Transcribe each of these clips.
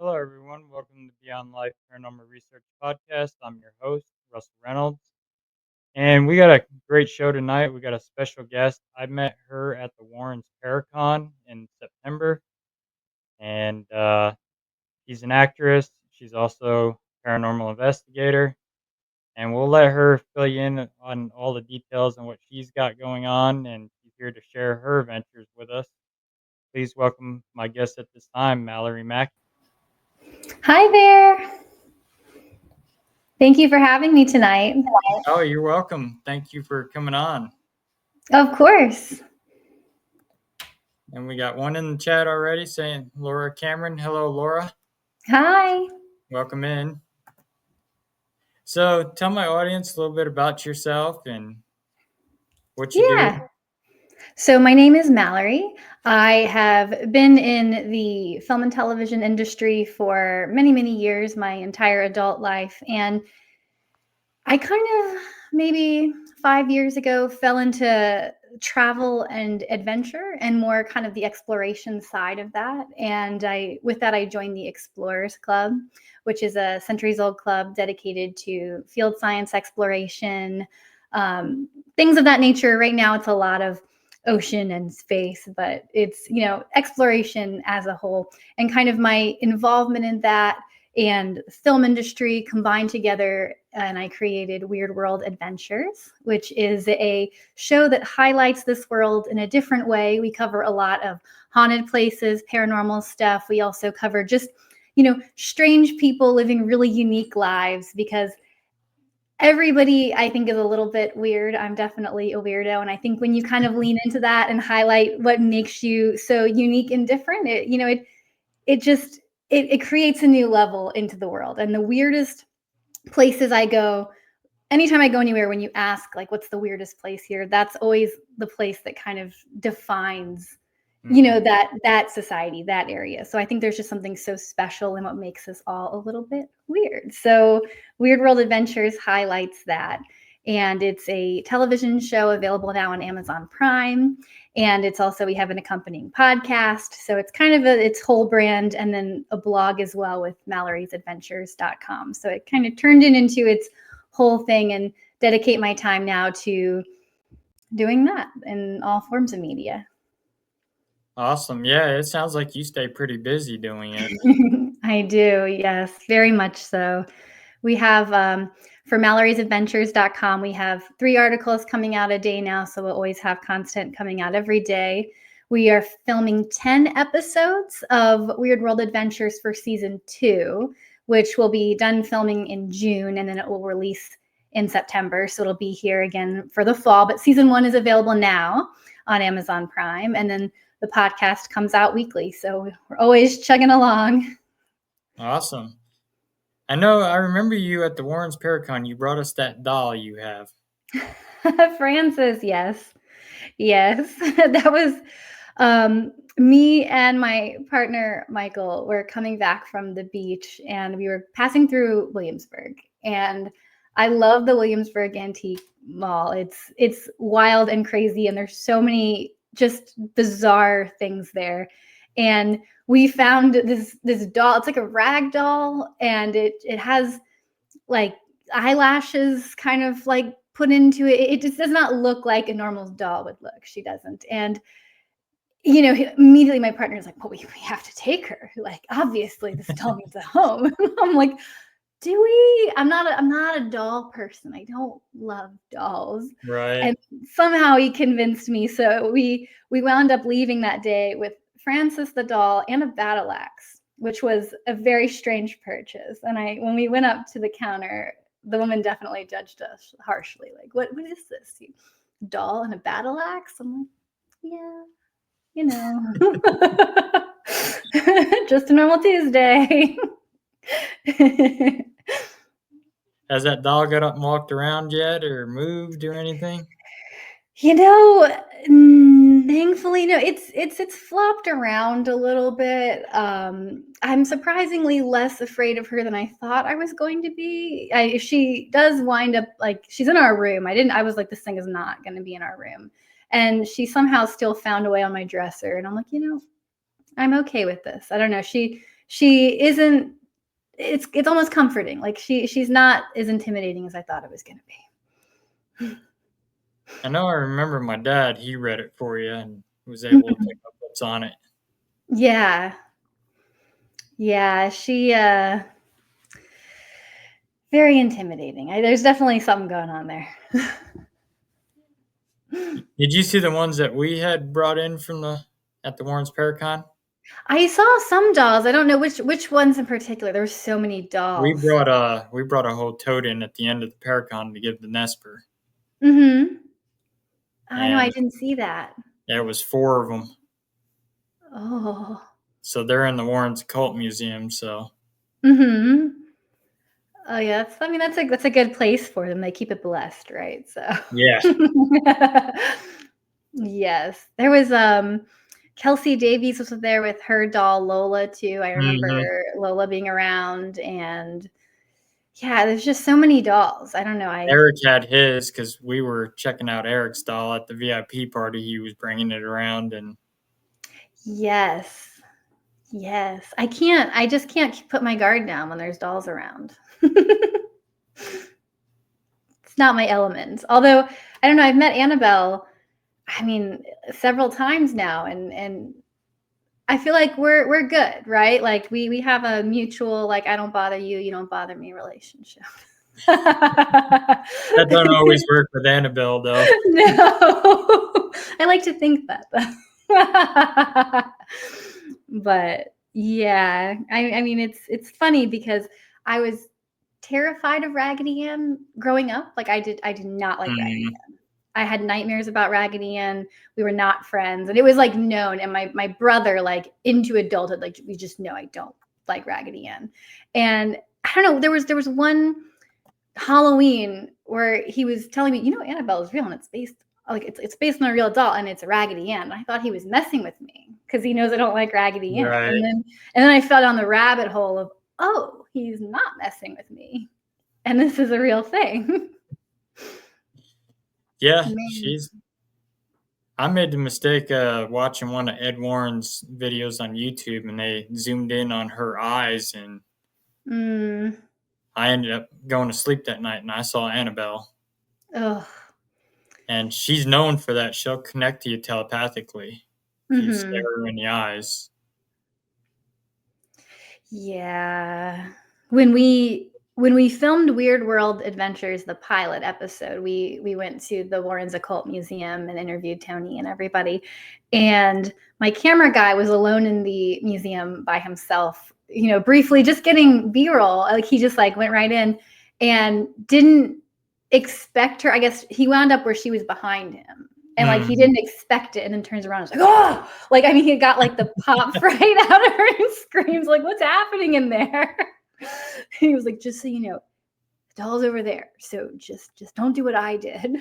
Hello, everyone. Welcome to Beyond Life Paranormal Research Podcast. I'm your host, Russell Reynolds. And we got a great show tonight. We got a special guest. I met her at the Warrens Paracon in September. And she's an actress. She's also a paranormal investigator. And we'll let her fill you in on all the details and what she's got going on. And she's here to share her adventures with us. Please welcome my guest at this time, Mallory Mack. Hi there. Thank you for having me tonight. Oh, you're welcome. Thank you for coming on. Of course. And we got one in the chat already saying Laura Cameron. Hello, Laura. Hi. Welcome in. So tell my audience a little bit about yourself and what you do. So my name is Mallory. I have been in the film and television industry for many, many years, my entire adult life. And I kind of maybe 5 years ago fell into travel and adventure and more kind of the exploration side of that. And with that, I joined the Explorers Club, which is a centuries-old club dedicated to field science exploration, things of that nature. Right now, it's a lot of ocean and space, but it's, exploration as a whole. And kind of my involvement in that and film industry combined together, and I created Weird World Adventures, which is a show that highlights this world in a different way. We cover a lot of haunted places, paranormal stuff. We also cover just, strange people living really unique lives, because everybody, I think, is a little bit weird. I'm definitely a weirdo. And I think when you kind of lean into that and highlight what makes you so unique and different, it creates a new level into the world. And the weirdest places I go, anytime I go anywhere, when you ask, like, what's the weirdest place here, that's always the place that kind of defines, that society, that area. So I think there's just something so special in what makes us all a little bit weird. So Weird World Adventures highlights that. And it's a television show available now on Amazon Prime. And it's also, we have an accompanying podcast. So it's kind of its whole brand, and then a blog as well with mallorysadventures.com. So it kind of turned it into its whole thing, and dedicate my time now to doing that in all forms of media. Awesome. Yeah, it sounds like you stay pretty busy doing it. I do. Yes, very much so. We have, for mallorysadventures.com, we have 3 articles coming out a day now. So we'll always have content coming out every day. We are filming 10 episodes of Weird World Adventures for season 2, which will be done filming in June, and then it will release in September. So it'll be here again for the fall. But season 1 is available now on Amazon Prime. And then the podcast comes out weekly. So we're always chugging along. Awesome. I remember you at the Warrens Paracon. You brought us that doll you have. Francis, yes. That was me and my partner, Michael, were coming back from the beach, and we were passing through Williamsburg. And I love the Williamsburg Antique Mall. It's wild and crazy, and there's so many just bizarre things there. And we found this doll. It's like a rag doll, and it has like eyelashes kind of like put into it. It just does not look like a normal doll would look. She doesn't. And immediately my partner's like, well, we have to take her. Like, obviously this doll needs a home. I'm like, do we? I'm not a doll person. I don't love dolls. Right. And somehow he convinced me. So we wound up leaving that day with Francis the doll and a battle axe, which was a very strange purchase. And when we went up to the counter, the woman definitely judged us harshly. Like, what is this? Doll and a battle axe? I'm like, you know. Just a normal Tuesday. Has that dog got up and walked around yet or moved or anything? You know, thankfully, no. It's flopped around a little bit. I'm surprisingly less afraid of her than I thought I was going to be. If she does wind up like she's in our room, I was like, this thing is not going to be in our room, and she somehow still found a way on my dresser, and I'm like, I'm okay with this. I don't know. She isn't. It's almost comforting. Like she's not as intimidating as I thought it was going to be. I know I remember my dad, he read it for you and was able to pick up what's on it. Yeah. Yeah, she very intimidating. There's definitely something going on there. Did you see the ones that we had brought in from at the Warrens Paracon? I saw some dolls. I don't know which ones in particular. There were so many We dolls. brought a whole tote in at the end of the Paracon to give the Nesper, Mhm. I know, I and didn't see that. there was 4 of them. Oh. So they're in the Warrens Occult Museum. So Mhm. Oh yeah, that's a good place for them. They keep it blessed, right? So yeah, yes. There was Kelsey Davies was there with her doll Lola too. I hmm remember Lola being around, and yeah, there's just so many dolls. I don't know. Eric had his because we were checking out Eric's doll at the VIP party. He was bringing it around, and Yes. Yes. I just can't put my guard down when there's dolls around. It's not my element. Although, I don't know, I've met Annabelle, I mean, several times now, and I feel like we're good, right? Like we have a mutual like I don't bother you, you don't bother me relationship. that don't always work with Annabelle though. No, I like to think that though. But yeah, I mean it's funny because I was terrified of Raggedy Ann growing up. Like I did not like Raggedy Mhm. Ann. I had nightmares about Raggedy Ann. We were not friends, and it was like known. And my brother, like into adulthood, like we just know I don't like Raggedy Ann. And I don't know. There was one Halloween where he was telling me, Annabelle is real and it's based it's based on a real doll and it's Raggedy Ann. And I thought he was messing with me because he knows I don't like Raggedy Ann. Right. And then I fell down the rabbit hole of, oh, he's not messing with me. And this is a real thing. Yeah, Man. she's I made the mistake watching one of Ed Warren's videos on YouTube, and they zoomed in on her eyes, and Mm. I ended up going to sleep that night, and I saw Annabelle, Ugh. and she's known for that. She'll connect to you telepathically if you stare Mm-hmm. her in the eyes. Yeah. When we filmed Weird World Adventures, the pilot episode, we went to the Warrens Occult Museum and interviewed Tony and everybody. And my camera guy was alone in the museum by himself, briefly just getting B-roll. Like he just like went right in and didn't expect her. I guess he wound up where she was behind him. And like he Mhm. didn't expect it and then turns around and was like, oh, like I mean he got like the pop right out of her and screams like, what's happening in there? He was like, just so you know, the doll's over there. So just don't do what I did.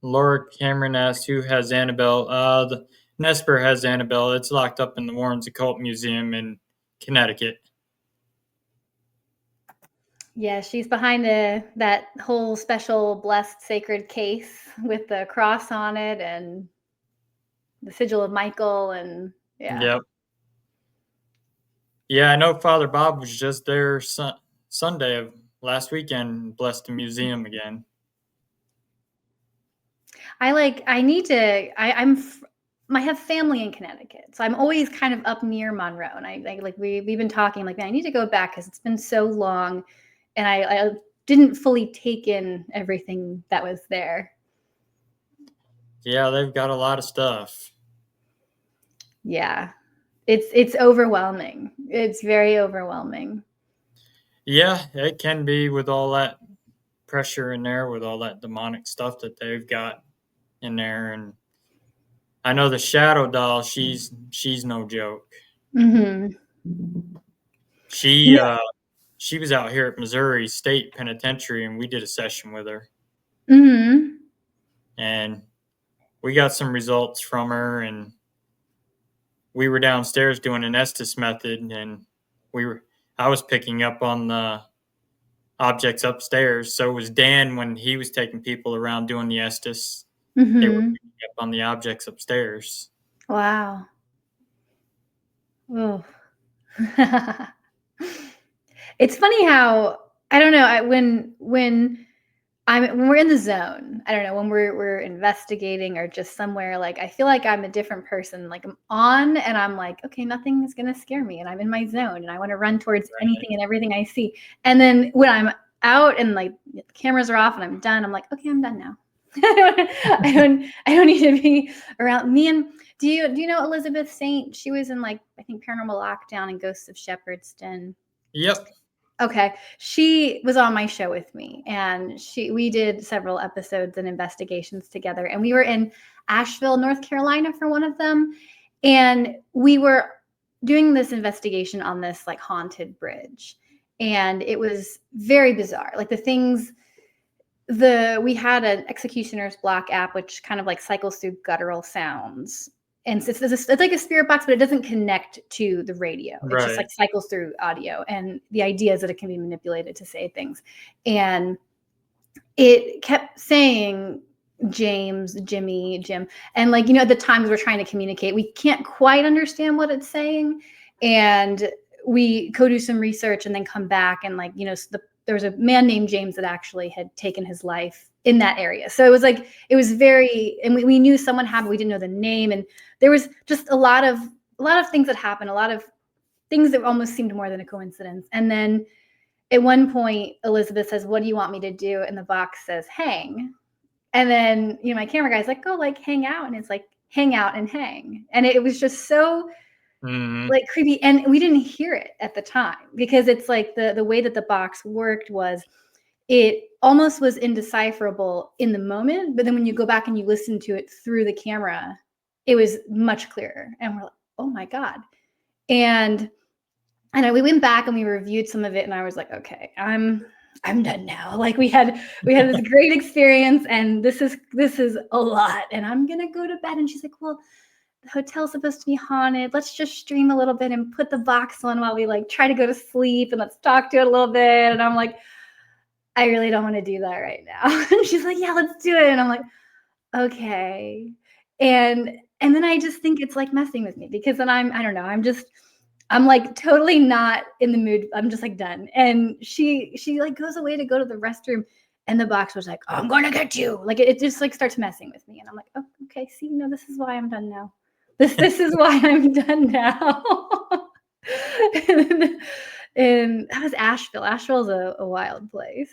Laura Cameron asked who has Annabelle. The Nesper has Annabelle. It's locked up in the Warrens Occult Museum in Connecticut. Yeah, she's behind that whole special blessed sacred case with the cross on it and the sigil of Michael and yeah. Yep. Yeah, I know Father Bob was just there Sunday of last weekend, blessed the museum again. I need to I have family in Connecticut. So I'm always kind of up near Monroe. And I like we've been talking like, man, I need to go back because it's been so long and I didn't fully take in everything that was there. Yeah, they've got a lot of stuff. Yeah. It's overwhelming. It's very overwhelming. Yeah, it can be with all that pressure in there, with all that demonic stuff that they've got in there. And I know the shadow doll. She's no joke. Mhm. She Yeah. uh she was out here at Missouri State Penitentiary, and we did a session with her, Mhm. and we got some results from her, and we were downstairs doing an Estes method, and we were I was picking up on the objects upstairs. So was Dan when he was taking people around doing the Estes. They were Mhm. picking up on the objects upstairs. Wow. Oh. It's funny how I don't know, when we're in the zone, I don't know, when we're investigating or just somewhere, like I feel like I'm a different person. Like I'm on and I'm like, okay, nothing is gonna scare me, and I'm in my zone and I want to run towards anything and everything I see. And then when I'm out and like the cameras are off and I'm done, I'm like, okay, I'm done now. I don't need to be around me. And do you know Elizabeth Saint? She was in like I think Paranormal Lockdown and Ghosts of Shepherdston. Yep. Okay. She was on my show with me and we did several episodes and investigations together, and we were in Asheville, North Carolina for one of them, and we were doing this investigation on this like haunted bridge, and it was very bizarre. Like the things the we had an executioner's block app which kind of like cycles through guttural sounds, and it's like a spirit box, but it doesn't connect to the radio. It just Right. like cycles through audio, and the idea is that it can be manipulated to say things. And it kept saying James, Jimmy, Jim. And like, at the times we're trying to communicate, we can't quite understand what it's saying. And we go do some research and then come back and like, there was a man named James that actually had taken his life in that area. So it was very, and we knew someone had, but we didn't know the name. And there was just a lot of things that happened, a lot of things that almost seemed more than a coincidence. And then at one point, Elizabeth says, "What do you want me to do?" And the box says, "Hang." And then, my camera guy's like, "Go like hang out." And it's like, hang out and hang. And it was just so Mm-hmm. like creepy. And we didn't hear it at the time because it's like the way that the box worked was it almost was indecipherable in the moment. But then when you go back and you listen to it through the camera, it was much clearer. And we're like, oh my God. And we went back and we reviewed some of it, and I was like, okay, I'm done now. Like we had this great experience, and this is a lot, and I'm gonna go to bed. And she's like, well, the hotel's supposed to be haunted. Let's just stream a little bit and put the box on while we like try to go to sleep, and let's talk to it a little bit. And I'm like, I really don't want to do that right now. And she's like, yeah, let's do it. And I'm like, okay. And then I just think it's like messing with me because then I don't know, I'm like totally not in the mood. I'm just like done. And she like goes away to go to the restroom, and the box was like, I'm gonna get you. Like it just like starts messing with me. And I'm like, oh, okay, see, this is why I'm done now. This is why I'm done now. and, and that was Asheville. Asheville's a wild place.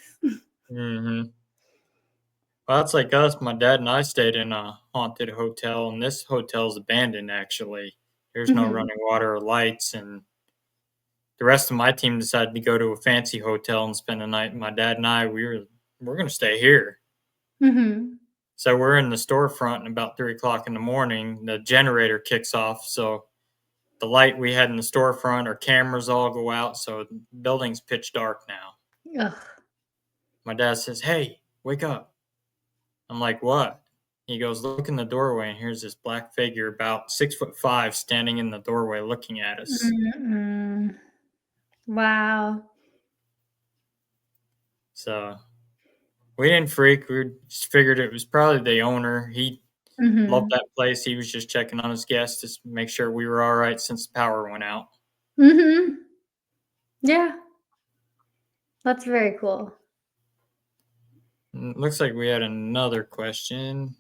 Mm-hmm. Well, that's like us. My dad and I stayed in a haunted hotel, and this hotel's abandoned actually. There's no Hmm. running water or lights, and the rest of my team decided to go to a fancy hotel and spend the night. My dad and I, we're gonna stay here. Hmm. So we're in the storefront, and about 3 o'clock in the morning, the generator kicks off. So the light we had in the storefront, our cameras all go out. So the building's pitch dark now. Ugh. My dad says, "Hey, wake up." I'm like, "What?" He goes, "Look in the doorway." And here's this black figure about 6'5" standing in the doorway looking at us. Mm-mm. Wow. So we didn't freak. We just figured it was probably the owner. He loved Hmm. that place. He was just checking on his guests to make sure we were all right since the power went out. Hmm. Yeah, that's very cool. Looks like we had another question.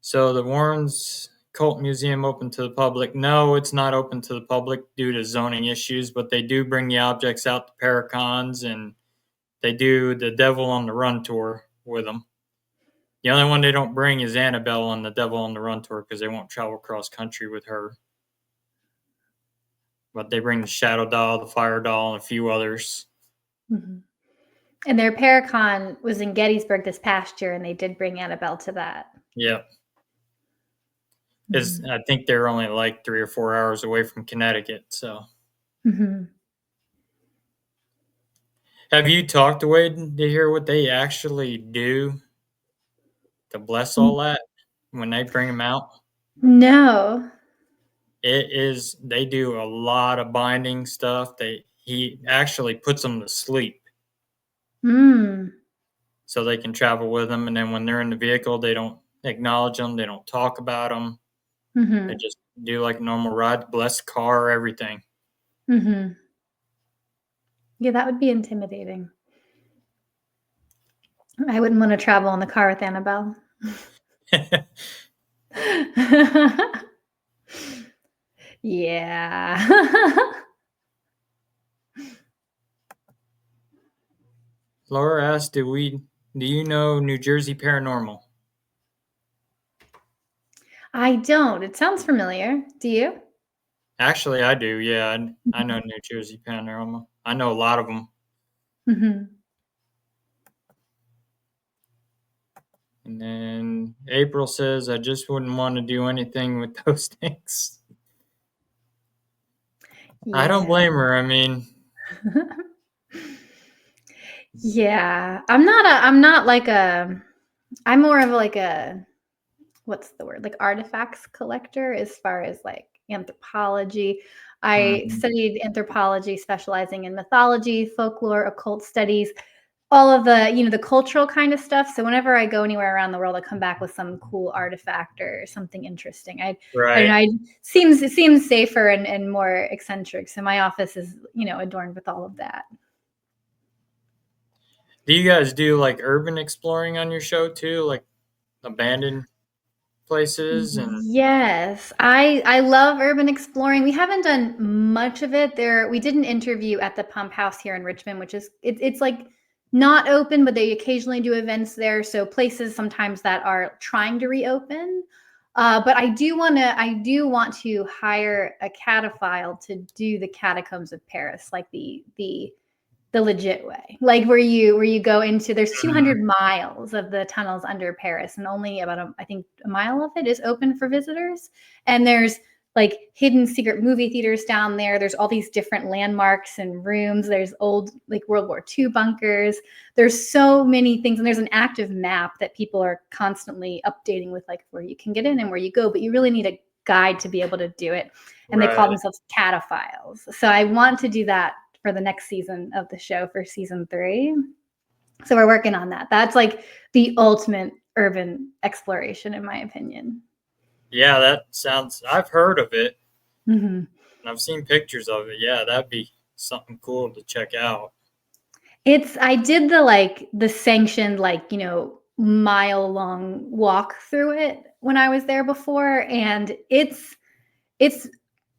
So the Warrens Cult Museum open to the public? No, it's not open to the public due to zoning issues, but they do bring the objects out to Paracons, and they do the Devil on the Run tour with them. The only one they don't bring is Annabelle on the Devil on the Run tour because they won't travel cross country with her. But they bring the Shadow Doll, the Fire Doll, and a few others. Hmm. And their Paracon was in Gettysburg this past year, and they did bring Annabelle to that. Yep. Is I think they're only like 3 or 4 hours away from Connecticut. So, Mm-hmm. have you talked to Wade to hear what they actually do to bless all that when they bring him out? No. It is they do a lot of binding stuff. He actually puts them to sleep Mm. so they can travel with them, and then when they're in the vehicle, they don't acknowledge them, they don't talk about them. They Mm-hmm. just do like a normal ride, bless car, everything. Mm-hmm. Yeah, that would be intimidating. I wouldn't want to travel in the car with Annabelle. Yeah. Laura asked, do you know New Jersey Paranormal? I don't. It sounds familiar. Do you? Actually, I do. Yeah, I know New Jersey Paranormal. I know a lot of them. Mm-hmm. And then April says, I just wouldn't want to do anything with those things. I don't Yeah. blame her. I mean, Yeah. I'm more of like a, what's the word? Like artifacts collector as far as like anthropology. I mhm, studied anthropology, specializing in mythology, folklore, occult studies, all of the cultural kind of stuff. So whenever I go anywhere around the world, I come back with some cool artifact or something interesting. I don't know. right. It seems safer and more eccentric. So my office is adorned with all of that. Do you guys do like urban exploring on your show too? Like abandoned places and Yes, I love urban exploring. We haven't done much of it. We did an interview at the Pump House here in Richmond, which is it's like not open, but they occasionally do events there. So places sometimes that are trying to reopen. But I do want to hire a cataphile to do the catacombs of Paris, like the legit way, like where you go into, there's mhm, 200 miles of the tunnels under Paris, and only about I think a mile of it is open for visitors. And there's like hidden secret movie theaters down there. There's all these different landmarks and rooms. There's old like World War II bunkers. There's so many things, and there's an active map that people are constantly updating with like where you can get in and where you go, but you really need a guide to be able to do it. And they call right. themselves cataphiles. So I want to do that for the next season of the show, for season 3. So we're working on that. That's like the ultimate urban exploration, in my opinion. Yeah, that sounds. I've heard of it Mm-hmm. and I've seen pictures of it. Yeah, that'd be something cool to check out. I did the sanctioned mile long walk through it when I was there before, and it's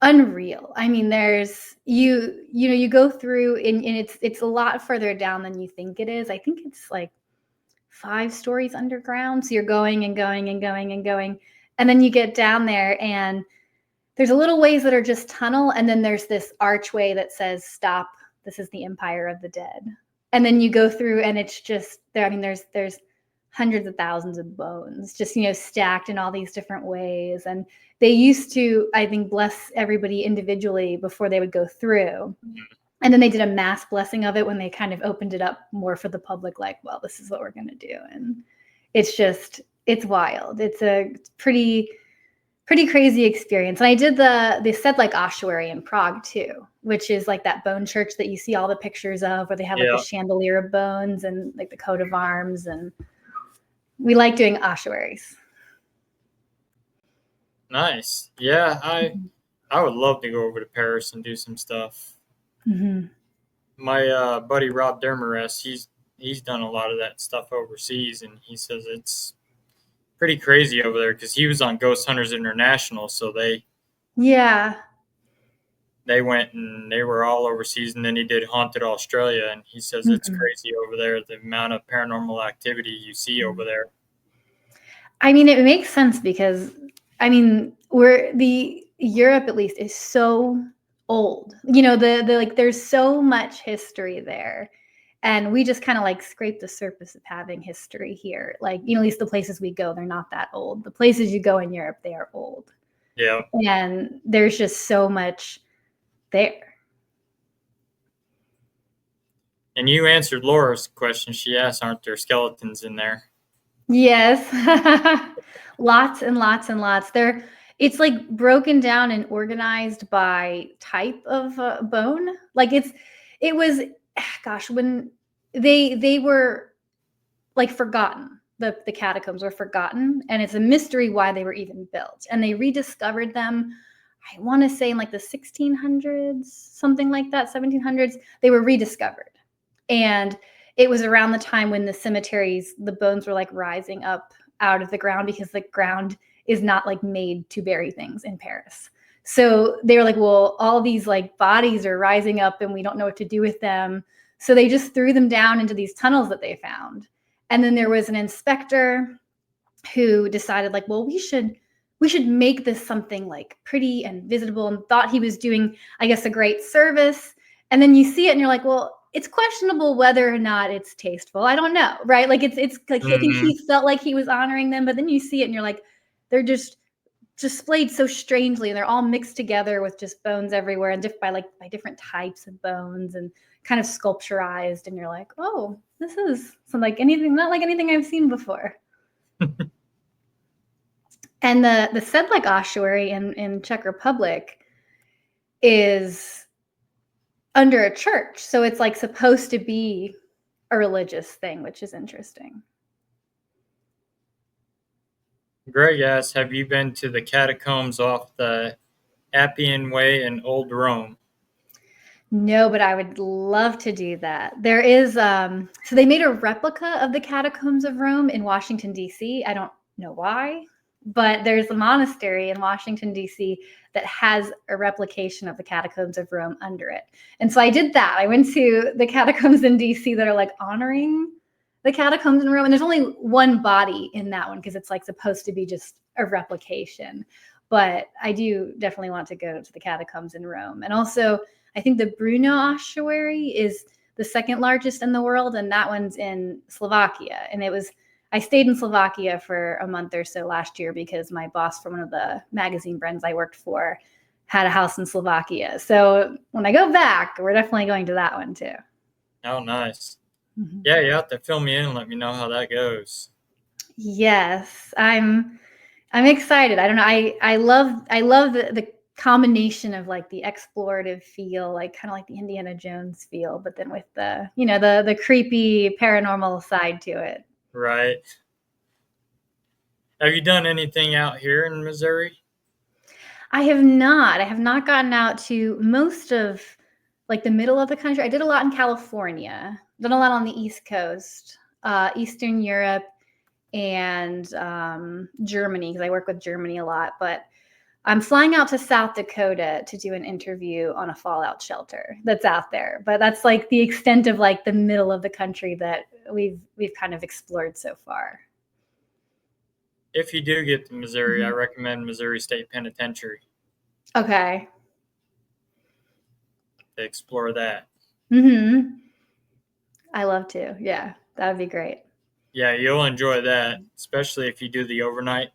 unreal. I mean, there's you go through, and it's a lot further down than you think it is. I think it's like 5 stories underground. So you're going and going and going and going. And then you get down there, and there's a little ways that are just tunnel. And then there's this archway that says, stop. This is the Empire of the Dead. And then you go through, and it's just there. I mean, there's hundreds of thousands of bones just, stacked in all these different ways. And they used to, I think, bless everybody individually before they would go through. And then they did a mass blessing of it when they kind of opened it up more for the public, like, well, this is what we're going to do. And it's wild. It's a pretty crazy experience. And I did they said like ossuary in Prague too, which is like that bone church that you see all the pictures of, where they have like the Yeah, chandelier of bones and like the coat of arms. And we like doing ossuaries. nice. Yeah, I would love to go over to Paris and do some stuff. Mm-hmm. My buddy Rob Dermarest, he's done a lot of that stuff overseas, and he says it's pretty crazy over there because he was on Ghost Hunters International, so Yeah. they went and they were all overseas, and then he did Haunted Australia, and he says it's Mm-hmm. crazy over there the amount of paranormal activity you see over there. I mean, it makes sense because I mean, we're the Europe at least is so old. The like there's so much history there. And we just kind of like scrape the surface of having history here. Like, at least the places we go, they're not that old. The places you go in Europe, they are old. Yeah. And there's just so much there. And you answered Laura's question. She asked, "Aren't there skeletons in there?" Yes. Lots and lots and lots. It's like broken down and organized by type of bone. Like it was gosh, when they were like forgotten. The catacombs were forgotten, and it's a mystery why they were even built. And they rediscovered them, I want to say in like the 1600s, something like that, 1700s. They were rediscovered. And it was around the time when the cemeteries, the bones were like rising up out of the ground because the ground is not like made to bury things in Paris. So they were like, well, all these like bodies are rising up and we don't know what to do with them. So they just threw them down into these tunnels that they found. And then there was an inspector who decided like, well, we should make this something like pretty and visitable, and thought he was doing, I guess, a great service. And then you see it and you're like, well, it's questionable whether or not it's tasteful. I don't know, right? Like it's like I think Mm-hmm. he felt like he was honoring them, but then you see it and you're like, they're just displayed so strangely, and they're all mixed together with just bones everywhere, and by different types of bones, and kind of sculpturized, and you're like, oh, this is some like anything, not like anything I've seen before. And the Sedlec ossuary in Czech Republic is under a church, so it's like supposed to be a religious thing, which is interesting. Greg asks, "Have you been to the catacombs off the Appian Way in Old Rome?" No, but I would love to do that. There is so they made a replica of the catacombs of Rome in Washington D.C. I don't know why, but there's a monastery in Washington D.C. that has a replication of the catacombs of Rome under it. And so I did that. I went to the catacombs in D.C. that are like honoring the catacombs in Rome, and there's only one body in that one because it's like supposed to be just a replication. But I do definitely want to go to the catacombs in Rome. And also I think the Brno ossuary is the second largest in the world, and that one's in Slovakia. And I stayed in Slovakia for a month or so last year because my boss from one of the magazine brands I worked for had a house in Slovakia. So when I go back, we're definitely going to that one too. Oh, nice. Mm-hmm. Yeah, you have to fill me in and let me know how that goes. Yes, I'm excited. I don't know. I love the combination of like the explorative feel, like kind of like the Indiana Jones feel, but then with the the creepy paranormal side to it. Right. Have you done anything out here in Missouri? I have not. I have not gotten out to most of like the middle of the country. I did a lot in California. Done a lot on the East Coast, Eastern Europe, and Germany because I work with Germany a lot. But I'm flying out to South Dakota to do an interview on a fallout shelter that's out there. But that's like the extent of like the middle of the country that we've kind of explored so far. If you do get to Missouri, I Mhm. recommend Missouri State Penitentiary Okay. to explore that. Mhm. I love to. Yeah, that would be great. Yeah, you'll enjoy that, especially if you do the overnight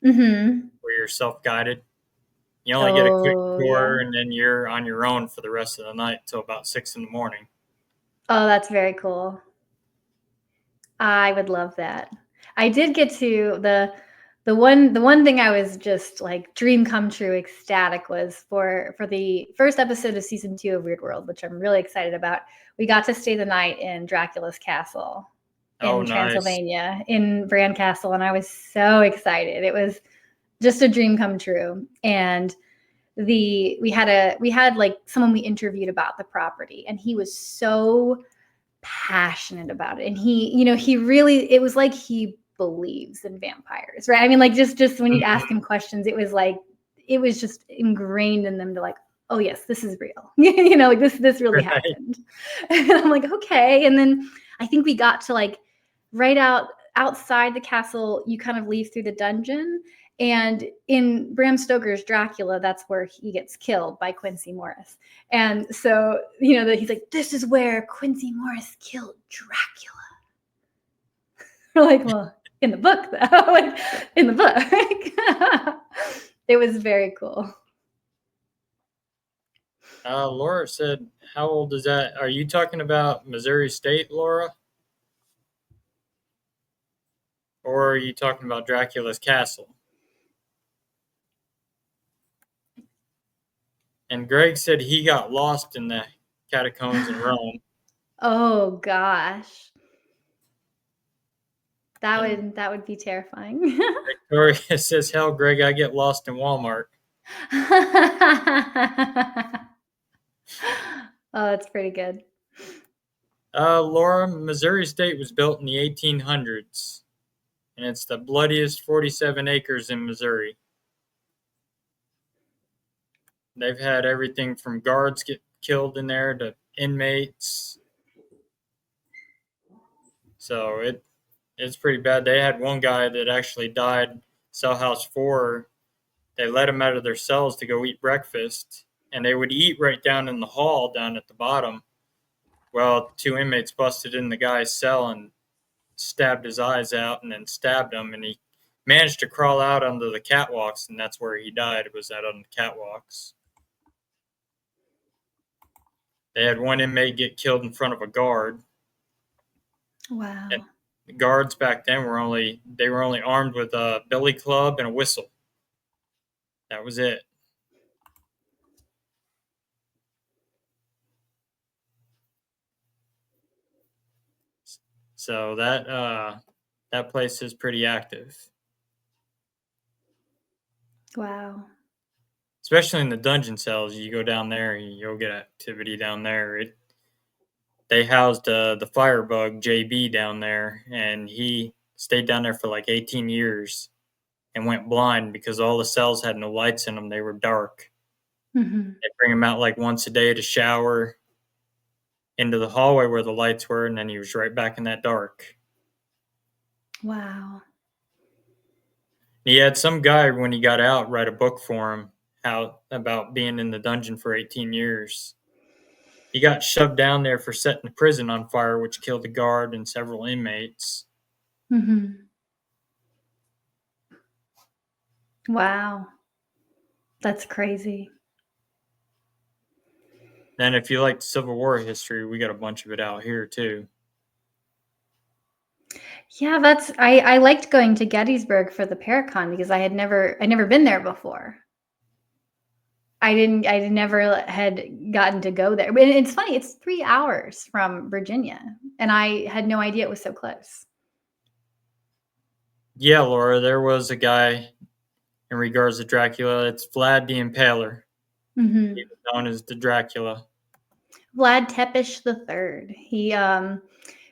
Mhm. where you're self guided. You only get a quick Oh, tour yeah. and then you're on your own for the rest of the night till about 6 in the morning. Oh, that's very cool. I would love that. I did get to the one thing I was just like dream come true ecstatic was for the first episode of season 2 of Weird World, which I'm really excited about. We got to stay the night in Dracula's castle Oh, in nice. Transylvania in Bran Castle, and I was so excited. It was just a dream come true. And we had like someone we interviewed about the property, and he was so passionate about it. And he really, it was like he believes in vampires, right? I mean, like just when you'd ask him Mhm. questions, it was like it was just ingrained in them to like, oh yes, this is real. Like this really Right. happened. And I'm like, okay. And then I think we got to like right outside the castle, you kind of leave through the dungeon. And in Bram Stoker's Dracula, that's where he gets killed by Quincy Morris. And so, that he's like, this is where Quincy Morris killed Dracula. We're like, well, in the book, though, like in the book. It was very cool. Laura said, "How old is that? Are you talking about Missouri State, Laura, or are you talking about Dracula's castle?" And Greg said he got lost in the catacombs in Rome. Oh gosh. And That would be terrifying. Victoria says, "Hell, Greg, I get lost in Walmart." Oh, that's pretty good. Laura, Missouri State was built in the 1800s, and it's the bloodiest 47 acres in Missouri. They've had everything from guards get killed in there to inmates. So it's pretty bad. They had one guy that actually died, cell house 4. They let him out of their cells to go eat breakfast, and they would eat right down in the hall down at the bottom. Well, 2 inmates busted in the guy's cell and stabbed his eyes out and then stabbed him, and he managed to crawl out onto the catwalks, and that's where he died, was out on the catwalks. They had one inmate get killed in front of a guard. Wow. And the guards back then were only armed with a billy club and a whistle. That was it. So that place is pretty active, Wow. especially in the dungeon cells. You go down there, you'll get activity down there. They housed the firebug JB down there, and he stayed down there for like 18 years and went blind because all the cells had no lights in them. They were dark. Hmm. They bring him out like once a day to shower into the hallway where the lights were, and then he was right back in that dark. Wow. He had some guy when he got out write a book for him out about being in the dungeon for 18 years. He got shoved down there for setting the prison on fire, which killed a guard and several inmates. Hmm. Wow. That's crazy. Then, if you like Civil War history, we got a bunch of it out here too. Yeah, that's I liked going to Gettysburg for the Paracon because I'd never been there before. I never had gotten to go there. But it's funny, it's 3 hours from Virginia, and I had no idea it was so close. Yeah, Laura, there was a guy in regards to Dracula. It's Vlad the Impaler. He Mhm. was known as the Dracula. Vlad Tepes III.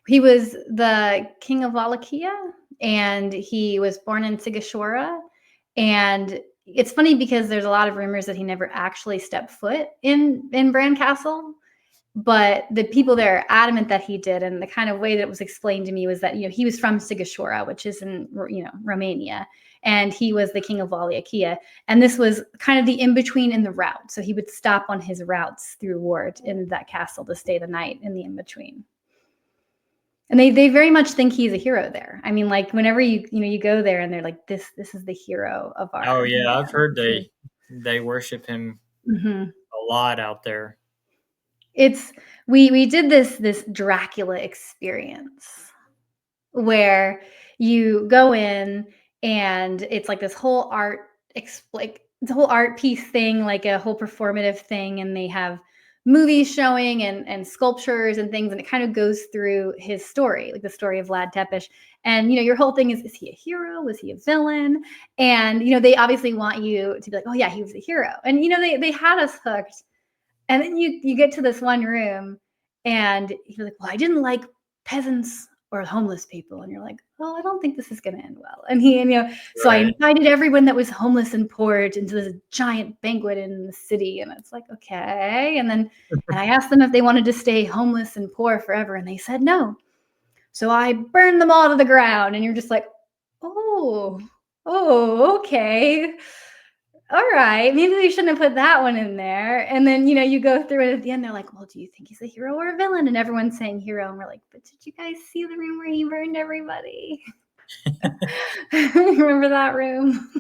He was the king of Wallachia, and he was born in Sigashora. And it's funny because there's a lot of rumors that he never actually stepped foot in Bran Castle, but the people there are adamant that he did. And the kind of way that it was explained to me was that he was from Sigashora, which is in Romania, and he was the king of Wallachia. And this was kind of the in between in the route, so he would stop on his routes through Ward in that castle to stay the night in the in between. And they very much think he's a hero there. I mean, like whenever you go there and they're like, this is the hero of our Oh yeah, I've heard land. they worship him Mm-hmm. a lot out there. It's we did this Dracula experience where you go in and it's like this whole like it's a whole art piece thing, like a whole performative thing, and they have movies showing and sculptures and things, and it kind of goes through his story, like the story of Vlad Tepes. And your whole thing is he a hero? Was he a villain? And they obviously want you to be like, oh yeah, he was a hero. And they had us hooked. And then you get to this one room and you're like, well, I didn't like peasants or homeless people. And you're like, oh, I don't think this is going to end well. So I Right. invited everyone that was homeless and poor into this giant banquet in the city. And it's like, okay. And I asked them if they wanted to stay homeless and poor forever. And they said no. So I burned them all to the ground. And you're just like, oh, okay, all right, maybe we shouldn't have put that one in there. And then, you go through it at the end. They're like, well, do you think he's a hero or a villain? And everyone's saying hero. And we're like, but did you guys see the room where he burned everybody? Remember that room?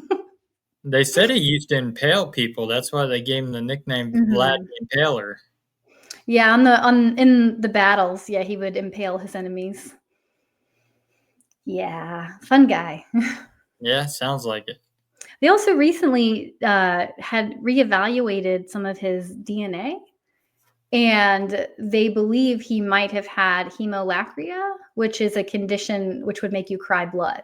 They said he used to impale people. That's why they gave him the nickname Vlad Mhm. the Impaler. Yeah, on in the battles, yeah, he would impale his enemies. Yeah, fun guy. Yeah, sounds like it. They also recently had reevaluated some of his DNA, and they believe he might have had hemolacria, which is a condition which would make you cry blood.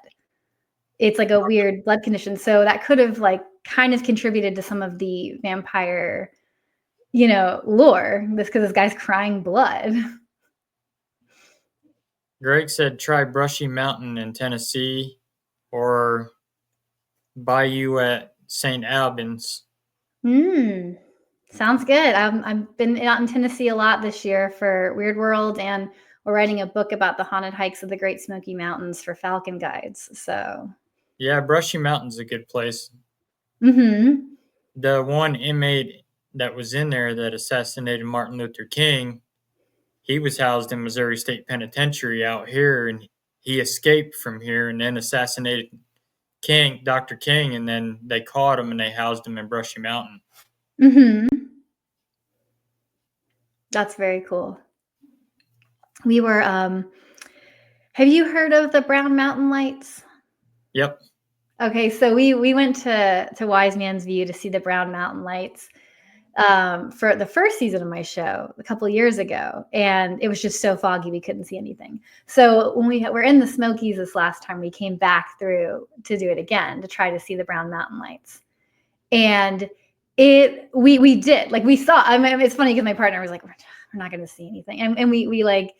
It's like a weird blood condition, so that could have like kind of contributed to some of the vampire, lore. This because this guy's crying blood. Greg said try Brushy Mountain in Tennessee or Bayou at St. Albans. Mm, sounds good. I've been out in Tennessee a lot this year for Weird World, and we're writing a book about the haunted hikes of the Great Smoky Mountains for Falcon Guides. So, Yeah, Brushy Mountain's a good place. mm-hmm. The one inmate that was in there that assassinated Martin Luther King, he was housed in Missouri State Penitentiary out here, and he escaped from here and then assassinated Dr. King, and then they caught him and they housed him in Brushy Mountain. Mm-hmm. That's very cool. We were. Have you heard of the Brown Mountain Lights? Yep. Okay, so we went to Wise Man's View to see the Brown Mountain Lights for the first season of my show a couple years ago, and it was just so foggy we couldn't see anything. So when we were in the Smokies this last time, we came back through to do it again to try to see the Brown Mountain Lights, and we did like we saw. I mean, it's funny because my partner was like, "We're not going to see anything," and we like.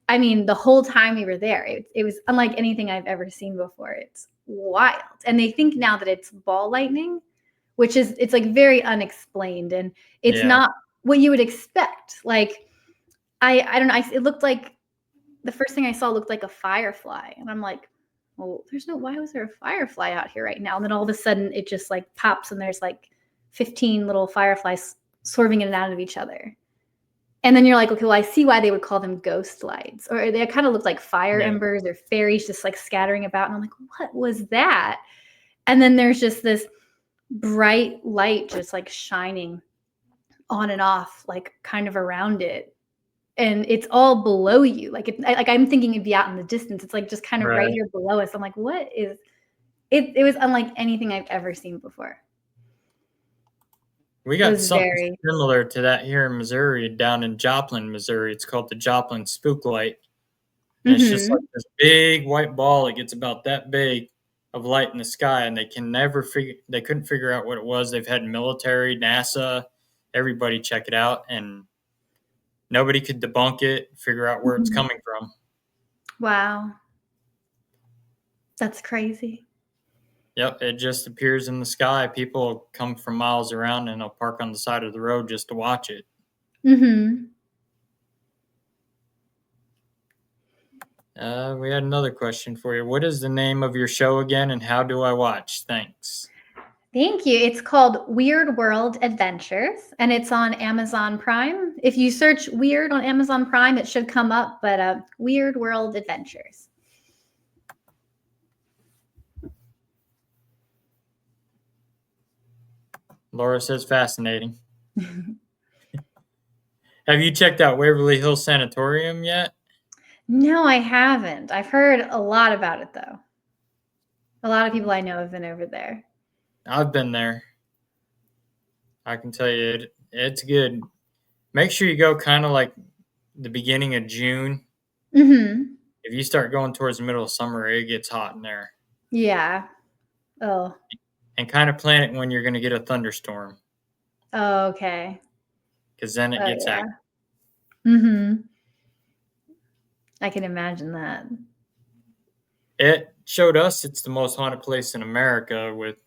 I mean, the whole time we were there, it was unlike anything I've ever seen before. It's wild, and they think now that it's ball lightning, which is it's like very unexplained, and it's Yeah. not what you would expect. Like I don't know. It looked like the first thing I saw looked like a firefly, and I'm like, well, there's no. Why was there a firefly out here right now? And then all of a sudden, it just like pops, and there's like 15 little fireflies swerving in and out of each other. And then you're like, okay, well, I see why they would call them ghost lights, or they kind of look like fire Yeah. embers or fairies just like scattering about. And I'm like, what was that? And then there's just this bright light just like shining on and off, like kind of around it. And it's all below you. Like I'm thinking it'd be out in the distance. It's like just kind of right Right. here below us. I'm like, what is it? It was unlike anything I've ever seen before. We It got was something very, similar to that here in Missouri, down in Joplin, Missouri. It's called the Joplin Spook Light. And it's just like mm-hmm, this big white ball. It gets about that big of light in the sky, and they couldn't figure out what it was. They've had military, NASA, everybody check it out, and nobody could debunk it, figure out where it's mm-hmm. coming from. Wow. That's crazy. Yep, it just appears in the sky. People come from miles around and they'll park on the side of the road just to watch it. Mm-hmm. We had another question for you. What is the name of your show again, and how do I watch? Thanks. Thank you. It's called Weird World Adventures, and it's on Amazon Prime. If you search Weird on Amazon Prime, it should come up, but Weird World Adventures. Laura says fascinating. Have you checked out Waverly Hills Sanatorium yet? No, I haven't. I've heard a lot about it, though. A lot of people I know have been over there. I've been there. I can tell you it's good. Make sure you go kind of like the beginning of June. Mm-hmm. If you start going towards the middle of summer, it gets hot in there. Yeah. Oh. And kind of plan it when you're going to get a thunderstorm, Oh, okay. because then it Oh, gets yeah. active. Mm-hmm. I can imagine that. It showed us it's the most haunted place in America with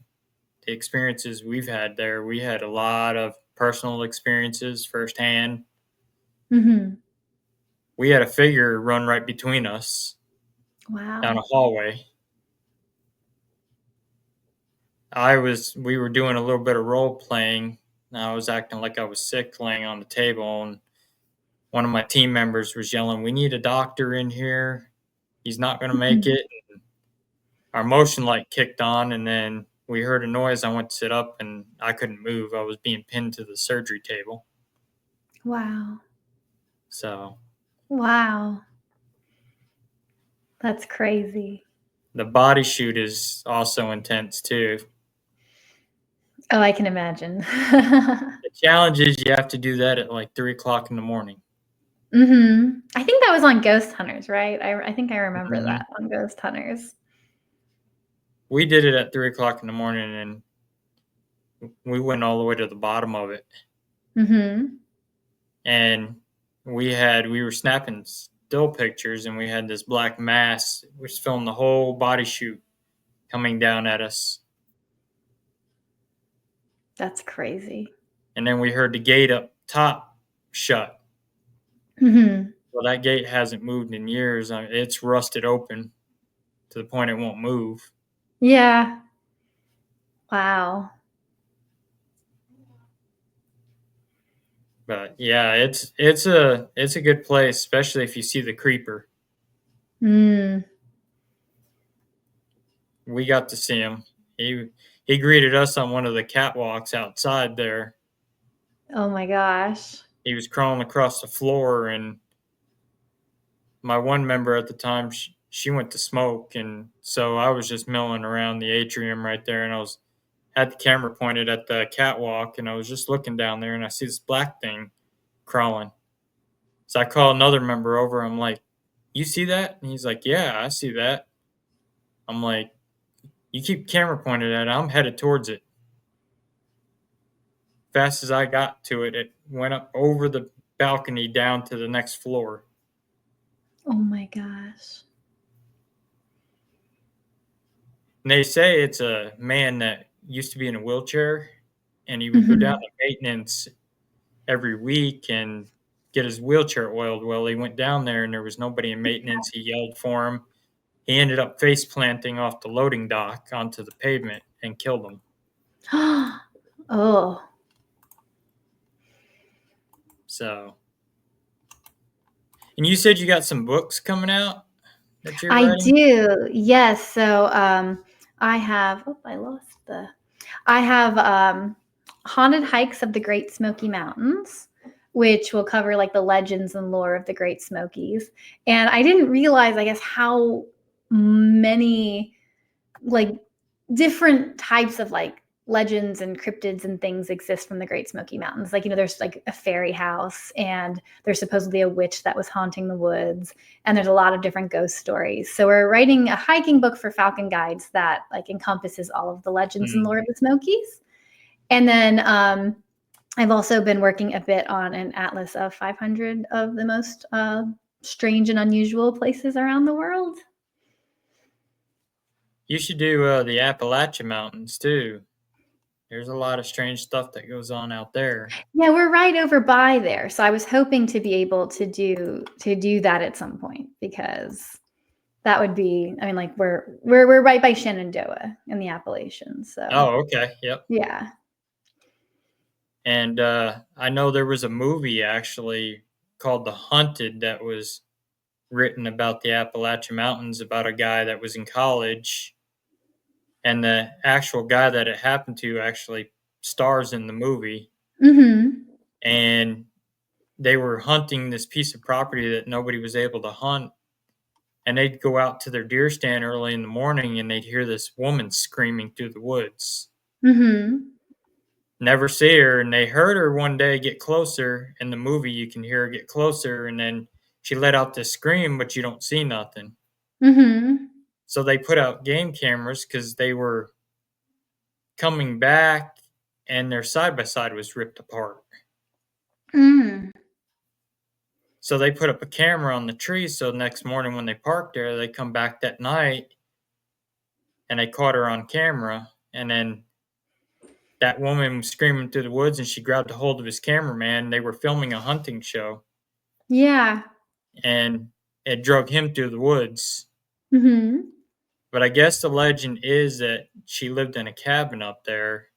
the experiences we've had there. We had a lot of personal experiences firsthand. Mm-hmm. We had a figure run right between us down a Wow. hallway. We were doing a little bit of role playing. I was acting like I was sick laying on the table, and one of my team members was yelling, "We need a doctor in here. He's not going to make Mhm. it." Our motion light kicked on, and then we heard a noise. I went to sit up and I couldn't move. I was being pinned to the surgery table. Wow. So Wow. That's crazy. the body shoot is also intense too. Oh, I can imagine. The challenge is you have to do that at like 3 o'clock in the morning. I think that was on Ghost Hunters, right? I think I remember Mhm. that on Ghost Hunters. We did it at 3 o'clock in the morning and we went all the way to the bottom of it. Mhm. And we were snapping still pictures and we had this black mass which filmed the whole body shoot coming down at us. That's crazy. And then we heard the gate up top shut. Mhm. Well, that gate hasn't moved in years. It's rusted open to the point it won't move. Yeah. Wow. But yeah, it's a good place, especially if you see the creeper. Mm. We got to see him. He greeted us on one of the catwalks outside there. Oh my gosh. He was crawling across the floor, and my one member at the time, she went to smoke, and so I was just milling around the atrium right there, and I was had the camera pointed at the catwalk, and I was just looking down there, and I see this black thing crawling. So I call another member over. I'm like, "You see that?" And he's like, "Yeah, I see that." I'm like, "You keep camera pointed at it. I'm headed towards it." Fast as I got to it, it went up over the balcony down to the next floor. Oh my gosh. And they say it's a man that used to be in a wheelchair, and he would go down Mhm. to maintenance every week and get his wheelchair oiled. Well, he went down there and there was nobody in maintenance. He yelled for him. He ended up face planting off the loading dock onto the pavement and killed him. Oh, So, and you said you got some books coming out that you're I writing? do. Yes. So, I have I lost the I have, Haunted Hikes of the Great Smoky Mountains, which will cover, like, the legends and lore of the Great Smokies, and I didn't realize, I guess, how many, like, different types of, like, legends and cryptids and things exist from the Great Smoky Mountains. Like, there's, like, a fairy house, and there's supposedly a witch that was haunting the woods, and there's a lot of different ghost stories. So we're writing a hiking book for Falcon Guides that, like, encompasses all of the legends and Mm. lore of the Smokies. And then I've also been working a bit on an atlas of 500 of the most strange and unusual places around the world. You should do the Appalachian Mountains too. There's a lot of strange stuff that goes on out there. Yeah, we're right over by there, so I was hoping to be able to do that at some point because that would be. I mean, like we're right by Shenandoah in the Appalachians, so Oh, okay. Yep. yeah. And I know there was a movie actually called The Hunted that was written about the Appalachian Mountains about a guy that was in college, and the actual guy that it happened to actually stars in the movie. Mhm. And they were hunting this piece of property that nobody was able to hunt. And they'd go out to their deer stand early in the morning and they'd hear this woman screaming through the woods. Mhm. Never see her. And they heard her one day get closer. In the movie, you can hear her get closer. And then she let out this scream, but you don't see nothing. Mhm. So they put out game cameras because they were coming back and their side by side was ripped apart. Mm. So they put up a camera on the tree. So next morning when they parked there, they come back that night and they caught her on camera. And then that woman was screaming through the woods and she grabbed a hold of his cameraman. They were filming a hunting show Yeah. and it drug him through the woods. Mhm. But I guess the legend is that she lived in a cabin up there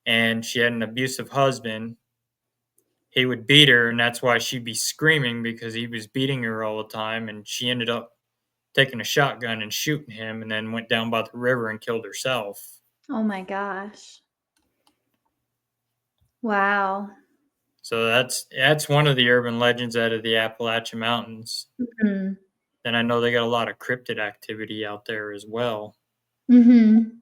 and she had an abusive husband. He would beat her, and that's why she'd be screaming because he was beating her all the time. And she ended up taking a shotgun and shooting him and then went down by the river and killed herself. Oh my gosh. Wow. So that's one of the urban legends out of the Appalachian Mountains. Mhm. And I know they got a lot of cryptid activity out there as well. Mhm.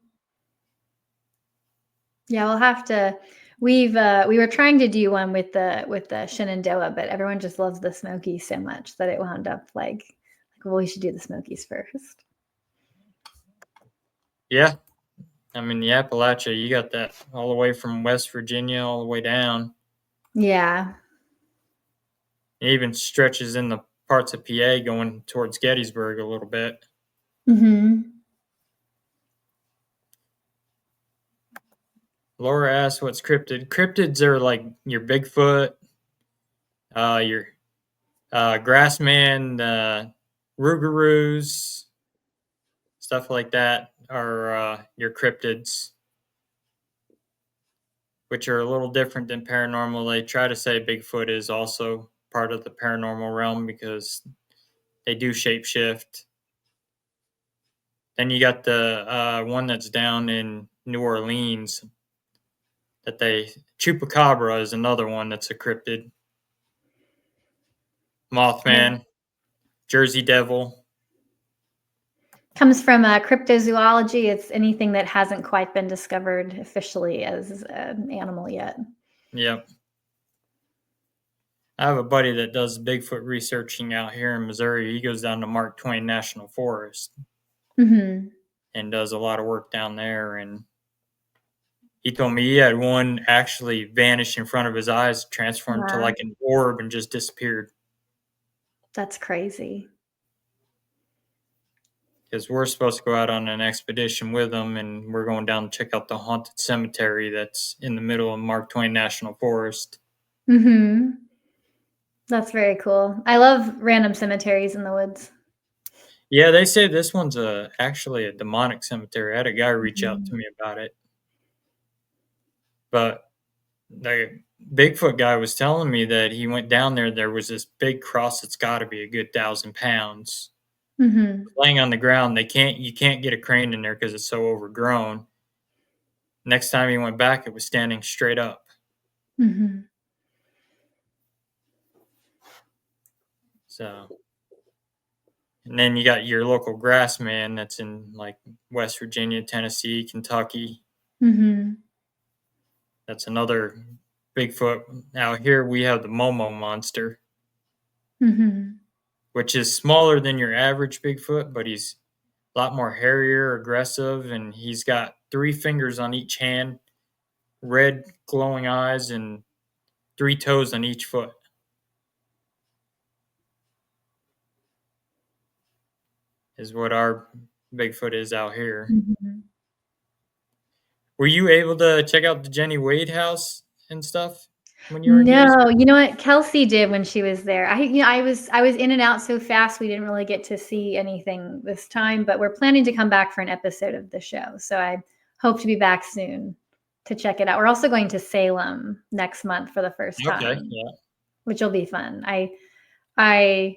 Yeah, we'll have to. We were trying to do one with the Shenandoah, but everyone just loves the Smokies so much that it wound up like, well, we should do the Smokies first. Yeah, I mean the Appalachia, you got that all the way from West Virginia all the way down. Yeah. It even stretches in the parts of PA going towards Gettysburg a little bit. Mhm. Laura asks, "What's cryptid?" Cryptids are like your Bigfoot, your Grassman, Rougarous, stuff like that are your cryptids, which are a little different than paranormal. They try to say Bigfoot is also part of the paranormal realm because they do shapeshift. Then you got the one that's down in New Orleans that they Chupacabra is another one that's a cryptid. Yeah. Mothman, Jersey Devil. Comes from cryptozoology. It's anything that hasn't quite been discovered officially as an animal yet. Yep. I have a buddy that does Bigfoot researching out here in Missouri. He goes down to Mark Twain National Forest Mhm. and does a lot of work down there. And he told me he had one actually vanish in front of his eyes, transformed to Wow. like an orb, and just disappeared. That's crazy. Because we're supposed to go out on an expedition with him, and we're going down to check out the haunted cemetery that's in the middle of Mark Twain National Forest. Mhm. That's very cool. I love random cemeteries in the woods. Yeah, they say this one's actually a demonic cemetery. I had a guy reach out to Mhm. me about it, but the Bigfoot guy was telling me that he went down there. There was this big cross that's got to be a good 1,000 pounds Mhm. laying on the ground. You can't get a crane in there because it's so overgrown. Next time he went back, it was standing straight up. Mhm. So, and then you got your local grass man that's in like West Virginia, Tennessee, Kentucky. Mhm. That's another Bigfoot. Out here we have the Momo monster, Mhm. which is smaller than your average Bigfoot, but he's a lot more hairier, aggressive, and he's got 3 fingers on each hand, red glowing eyes, and 3 toes on each foot. Is what our Bigfoot is out here. Mhm. Were you able to check out the Jenny Wade house and stuff when you were in No, Gettysburg? you know what? Kelsey did when she was there. I was in and out so fast we didn't really get to see anything this time, but we're planning to come back for an episode of the show. So I hope to be back soon to check it out. We're also going to Salem next month for the first Okay, time, yeah. which will be fun. I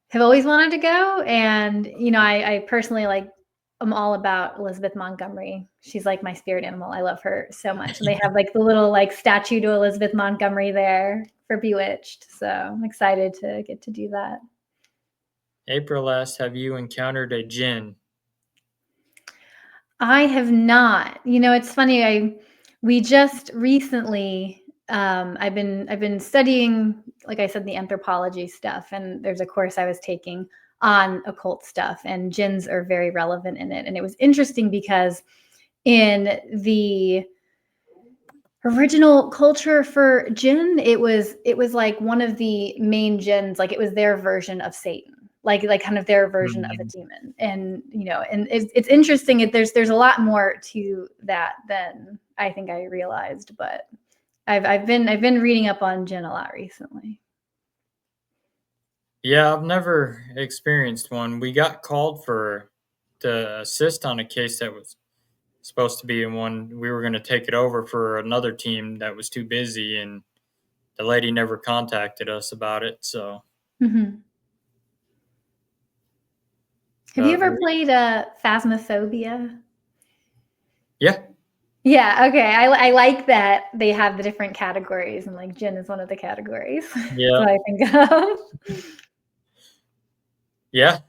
have always wanted to go, and I personally I'm all about Elizabeth Montgomery. She's like my spirit animal. I love her so much. And they have like the little like statue to Elizabeth Montgomery there for Bewitched. So I'm excited to get to do that. April asks, have you encountered a jinn? I have not. It's funny. We just recently. I've been studying, like I said, the anthropology stuff, and there's a course I was taking on occult stuff, and jinns are very relevant in it. And it was interesting because in the original culture for jinn, it was like one of the main jinns, like it was their version of Satan, like kind of their version of a Mhm. demon. And and it's interesting. There's a lot more to that than I think I realized, but I've been reading up on jinn a lot recently. Yeah, I've never experienced one. We got called for to assist on a case that was supposed to be in one. We were going to take it over for another team that was too busy, and the lady never contacted us about it. So, Mhm. Have you but ever played Phasmophobia? Yeah. Yeah, okay. I like that they have the different categories, and like gin is one of the categories. That's Yeah. what I think of. Yeah.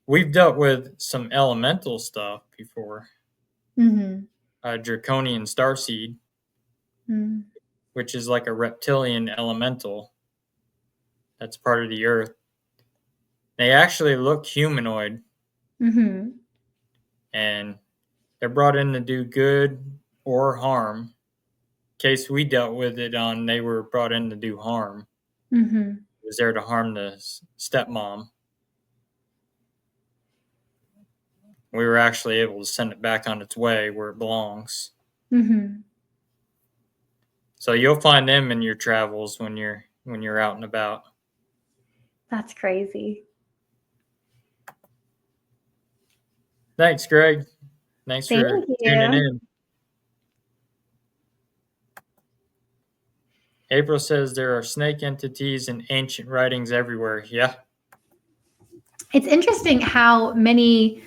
We've dealt with some elemental stuff before. Mhm. Draconian starseed, Mm. which is like a reptilian elemental that's part of the earth. They actually look humanoid, Mhm. and they're brought in to do good or harm. Case we dealt with it on, they were brought in to do harm. Mhm. It was there to harm the stepmom. We were actually able to send it back on its way where it belongs. Mhm. So you'll find them in your travels when you're out and about. That's crazy. Thanks, Greg. Thanks Thank for tuning you. in. April says there are snake entities and ancient writings everywhere. Yeah. It's interesting how many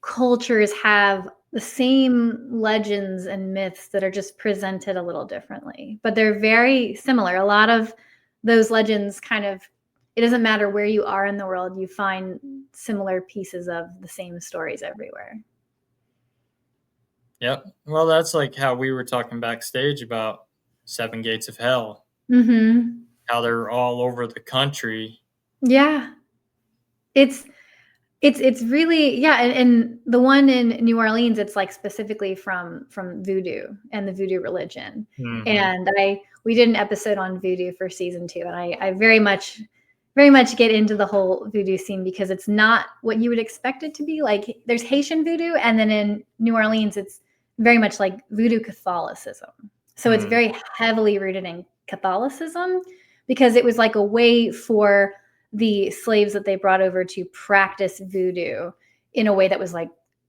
cultures have the same legends and myths that are just presented a little differently, but they're very similar. A lot of those legends kind of, it doesn't matter where you are in the world, you find similar pieces of the same stories everywhere. Yep. Well, that's like how we were talking backstage about Seven Gates of Hell, Mhm. how they're all over the country. Yeah. It's it's really, yeah, and the one in New Orleans, it's like specifically from voodoo and the voodoo religion. Hmm. And I we did an episode on voodoo for season 2, and I very much get into the whole voodoo scene because it's not what you would expect it to be. Like there's Haitian voodoo, and then in New Orleans it's very much like voodoo Catholicism. So it's Hmm. very heavily rooted in Catholicism because it was like a way for the slaves that they brought over to practice voodoo in a way that was like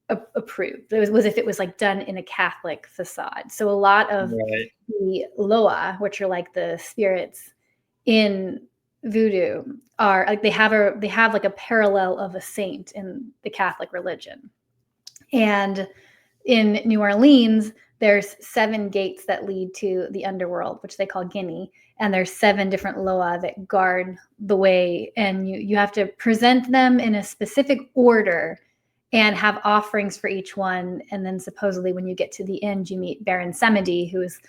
approved. It was if it was like done in a Catholic facade. So a lot of Right. the loa, which are like the spirits in voodoo, are like they have like a parallel of a saint in the Catholic religion. And in New Orleans, there's 7 gates that lead to the underworld, which they call Guinea, and there's 7 different loa that guard the way, and you have to present them in a specific order and have offerings for each one. And then supposedly when you get to the end, you meet Baron Samedi, who's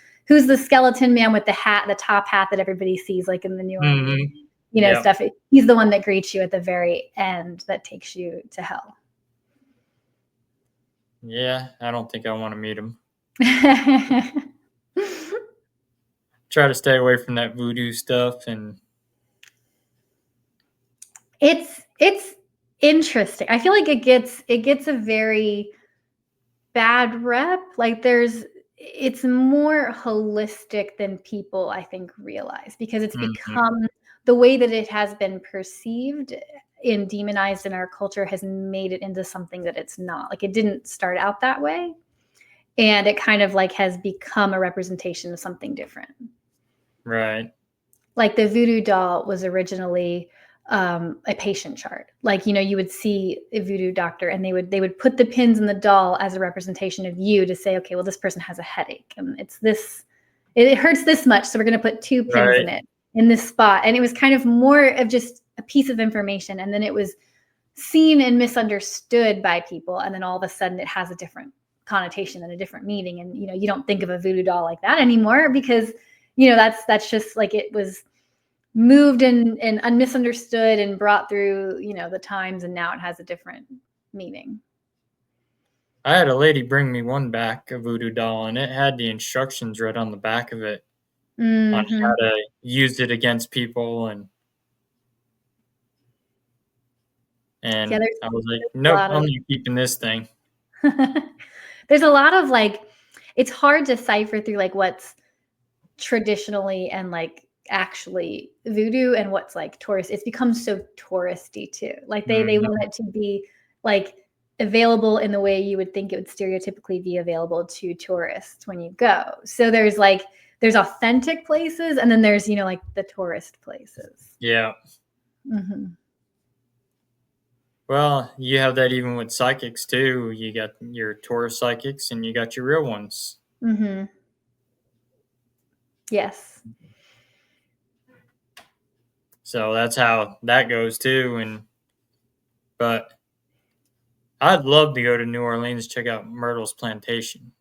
the skeleton man with the hat, the top hat that everybody sees like in the New Orleans, Hmm. Yep. stuff. He's the one that greets you at the very end that takes you to hell. Yeah. I don't think I want to meet him. Try to stay away from that voodoo stuff. And It's interesting. I feel like it gets a very bad rep. Like it's more holistic than people I think realize because it's hmm. become the way that it has been perceived and demonized in our culture has made it into something that it's not. Like it didn't start out that way, and it kind of like has become a representation of something different. Right. Like the voodoo doll was originally a patient chart. Like you would see a voodoo doctor, and they would put the pins in the doll as a representation of you to say, okay, well this person has a headache, and it's this, it hurts this much, so we're going to put 2 pins Right. in it in this spot. And it was kind of more of just a piece of information, and then it was seen and misunderstood by people, and then all of a sudden it has a different connotation and a different meaning, and you don't think of a voodoo doll like that anymore because that's just like it was moved and misunderstood and brought through the times, and now it has a different meaning. I had a lady bring me one back, a voodoo doll, and it had the instructions right on the back of it on Hmm. how to use it against people. Yeah, And I was like, there's a nope, lot I'm of not keeping this thing. there's a lot of like, it's hard to cipher through like what's traditionally and like actually voodoo and what's like tourist. It's become so touristy too. Like they Mhm. want it to be like available in the way you would think it would stereotypically be available to tourists when you go. So there's authentic places, and then there's like the tourist places. Yeah. Hmm. Well, you have that even with psychics too. You got your tourist psychics and you got your real ones. Mhm. Yes. So that's how that goes too. And but I'd love to go to New Orleans, check out Myrtle's plantation.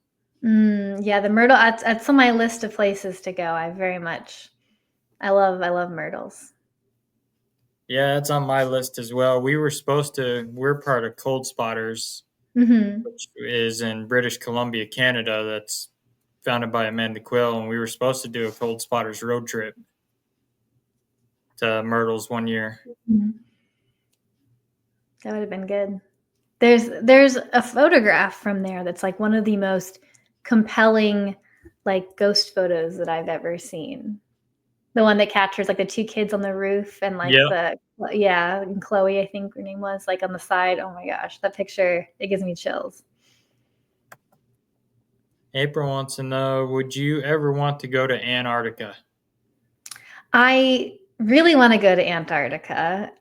Yeah, the Myrtle, that's on my list of places to go. I love Myrtles. Yeah, it's on my list as well. We're part of Cold Spotters, Mhm. which is in British Columbia, Canada. That's founded by Amanda Quill, and we were supposed to do a Cold Spotters road trip to Myrtle's one year. Mhm. That would have been good. There's a photograph from there that's like one of the most compelling like ghost photos that I've ever seen. The one that captures like the two kids on the roof and like Yep. the yeah, and Chloe, I think her name was, like on the side. Oh my gosh, that picture, it gives me chills. April wants to know, would you ever want to go to Antarctica? I really want to go to Antarctica.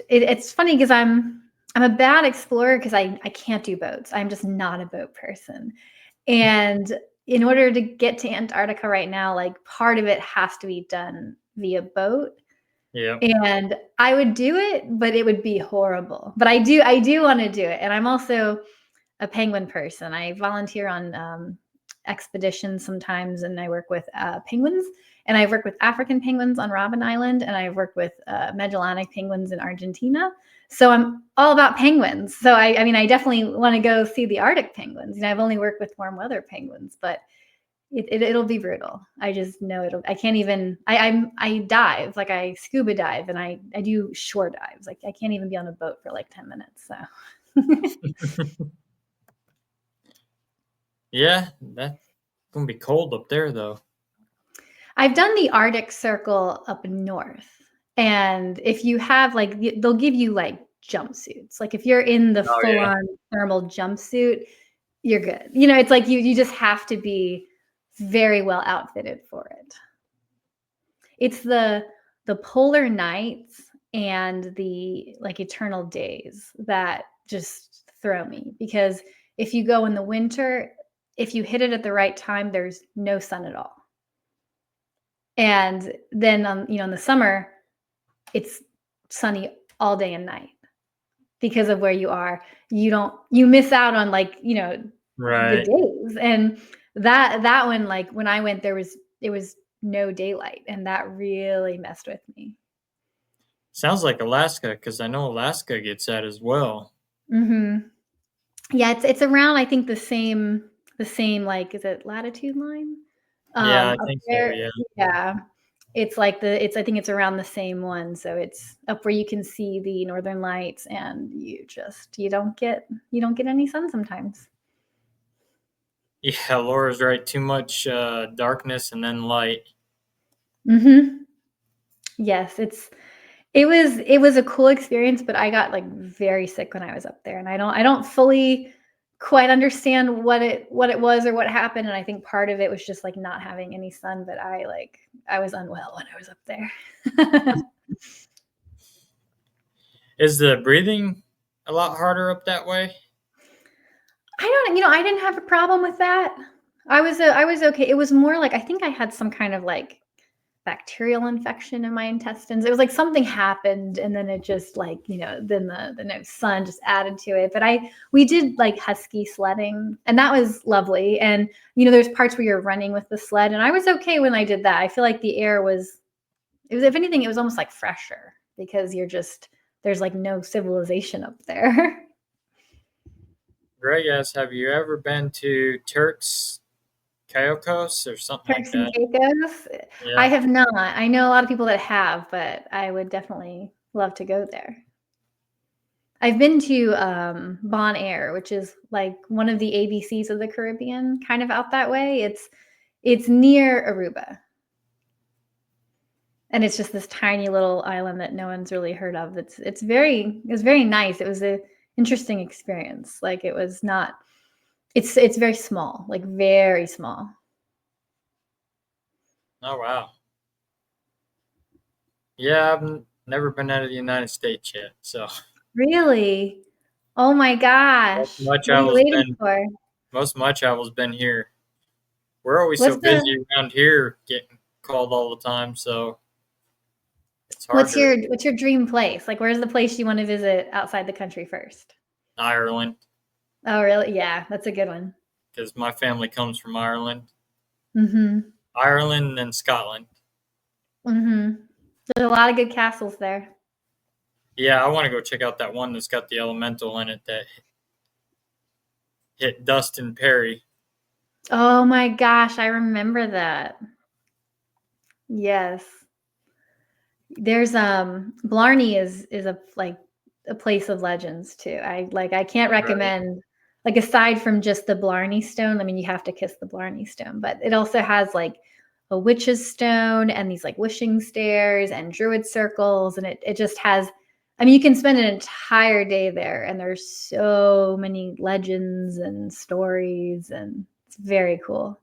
It's funny because I'm a bad explorer because I can't do boats. I'm just not a boat person. And in order to get to Antarctica right now, like part of it has to be done via boat. Yep. And I would do it, but it would be horrible. But I do want to do it. And I'm also a penguin person. I volunteer on expeditions sometimes, and I work with penguins. And I've worked with African penguins on Robben Island, and I've worked with Magellanic penguins in Argentina. So I'm all about penguins. So I mean, I definitely want to go see the Arctic penguins. You know, I've only worked with warm weather penguins, but it'll be brutal. I just know it'll. I can't even. I dive, like I scuba dive, and I do shore dives. Like I can't even be on a boat for like 10 minutes. So. Yeah, that's gonna be cold up there though. I've done the Arctic Circle up north. And if you have like, they'll give you like jumpsuits. Like if you're in the Oh full yeah. on thermal jumpsuit, you're good. You know, it's like you just have to be very well outfitted for it. It's the polar nights and the like eternal days that just throw me because if you go in the winter, if you hit it at the right time, there's no sun at all. And then, in the summer, it's sunny all day and night because of where you are. You miss out on like, the Right. days. And that one, like when I went, it was no daylight, and that really messed with me. Sounds like Alaska, because I know Alaska gets that as well. Hmm. Yeah, it's around I think the same like is it latitude line? Yeah, I Up think so, there, yeah. yeah. It's like I think it's around the same one, so it's up where you can see the northern lights and you don't get any sun sometimes. Yeah, Laura's right, too much, darkness and then light. Mhm. Yes, it was a cool experience, but I got, like, very sick when I was up there, and I don't fully quite understand what it was or what happened, and I think part of it was just, like, not having any sun, but I was unwell when I was up there. Is the breathing a lot harder up that way? I didn't have a problem with that. I was okay. It was more like I think I had some kind of, like, bacterial infection in my intestines. It was like something happened and then it just like, then the no sun just added to it. But we did like husky sledding and that was lovely. And there's parts where you're running with the sled and I was okay when I did that. I feel like the air was if anything, it was almost like fresher because there's like no civilization up there. Greg asks, have you ever been to Turks Caicos or something like Turks and that? Caicos. I Yeah. have not. I know a lot of people that have, but I would definitely love to go there. I've been to Bon Air, which is like one of the ABCs of the Caribbean, kind of out that way. It's near Aruba, and it's just this tiny little island that no one's really heard of. It's very nice. It was a interesting experience. Like it was not. It's very small, like very small. Oh, wow. Yeah, I've never been out of the United States yet, so. Really? Oh my Most of gosh. my What are you travel's waiting been for? most of my travel's been here. We're always so What's the busy around here getting called all the time, so it's hard what's to your dream place? Like, where's the place you want to visit outside the country first? Ireland Oh, really? Yeah, that's a good one. because my family comes from Ireland. Mhm. Ireland and Scotland. Mhm. There's a lot of good castles there. Yeah, I want to go check out that one that's got the elemental in it that hit Dustin Perry. Oh my gosh, I remember that. Yes. There's Blarney is a like a place of legends too. I can't Right. recommend like aside from just the Blarney Stone. I mean, you have to kiss the Blarney Stone, but it also has like a witch's stone and these like wishing stairs and druid circles, and it just has. I mean, you can spend an entire day there, and there's so many legends and stories, and it's very cool.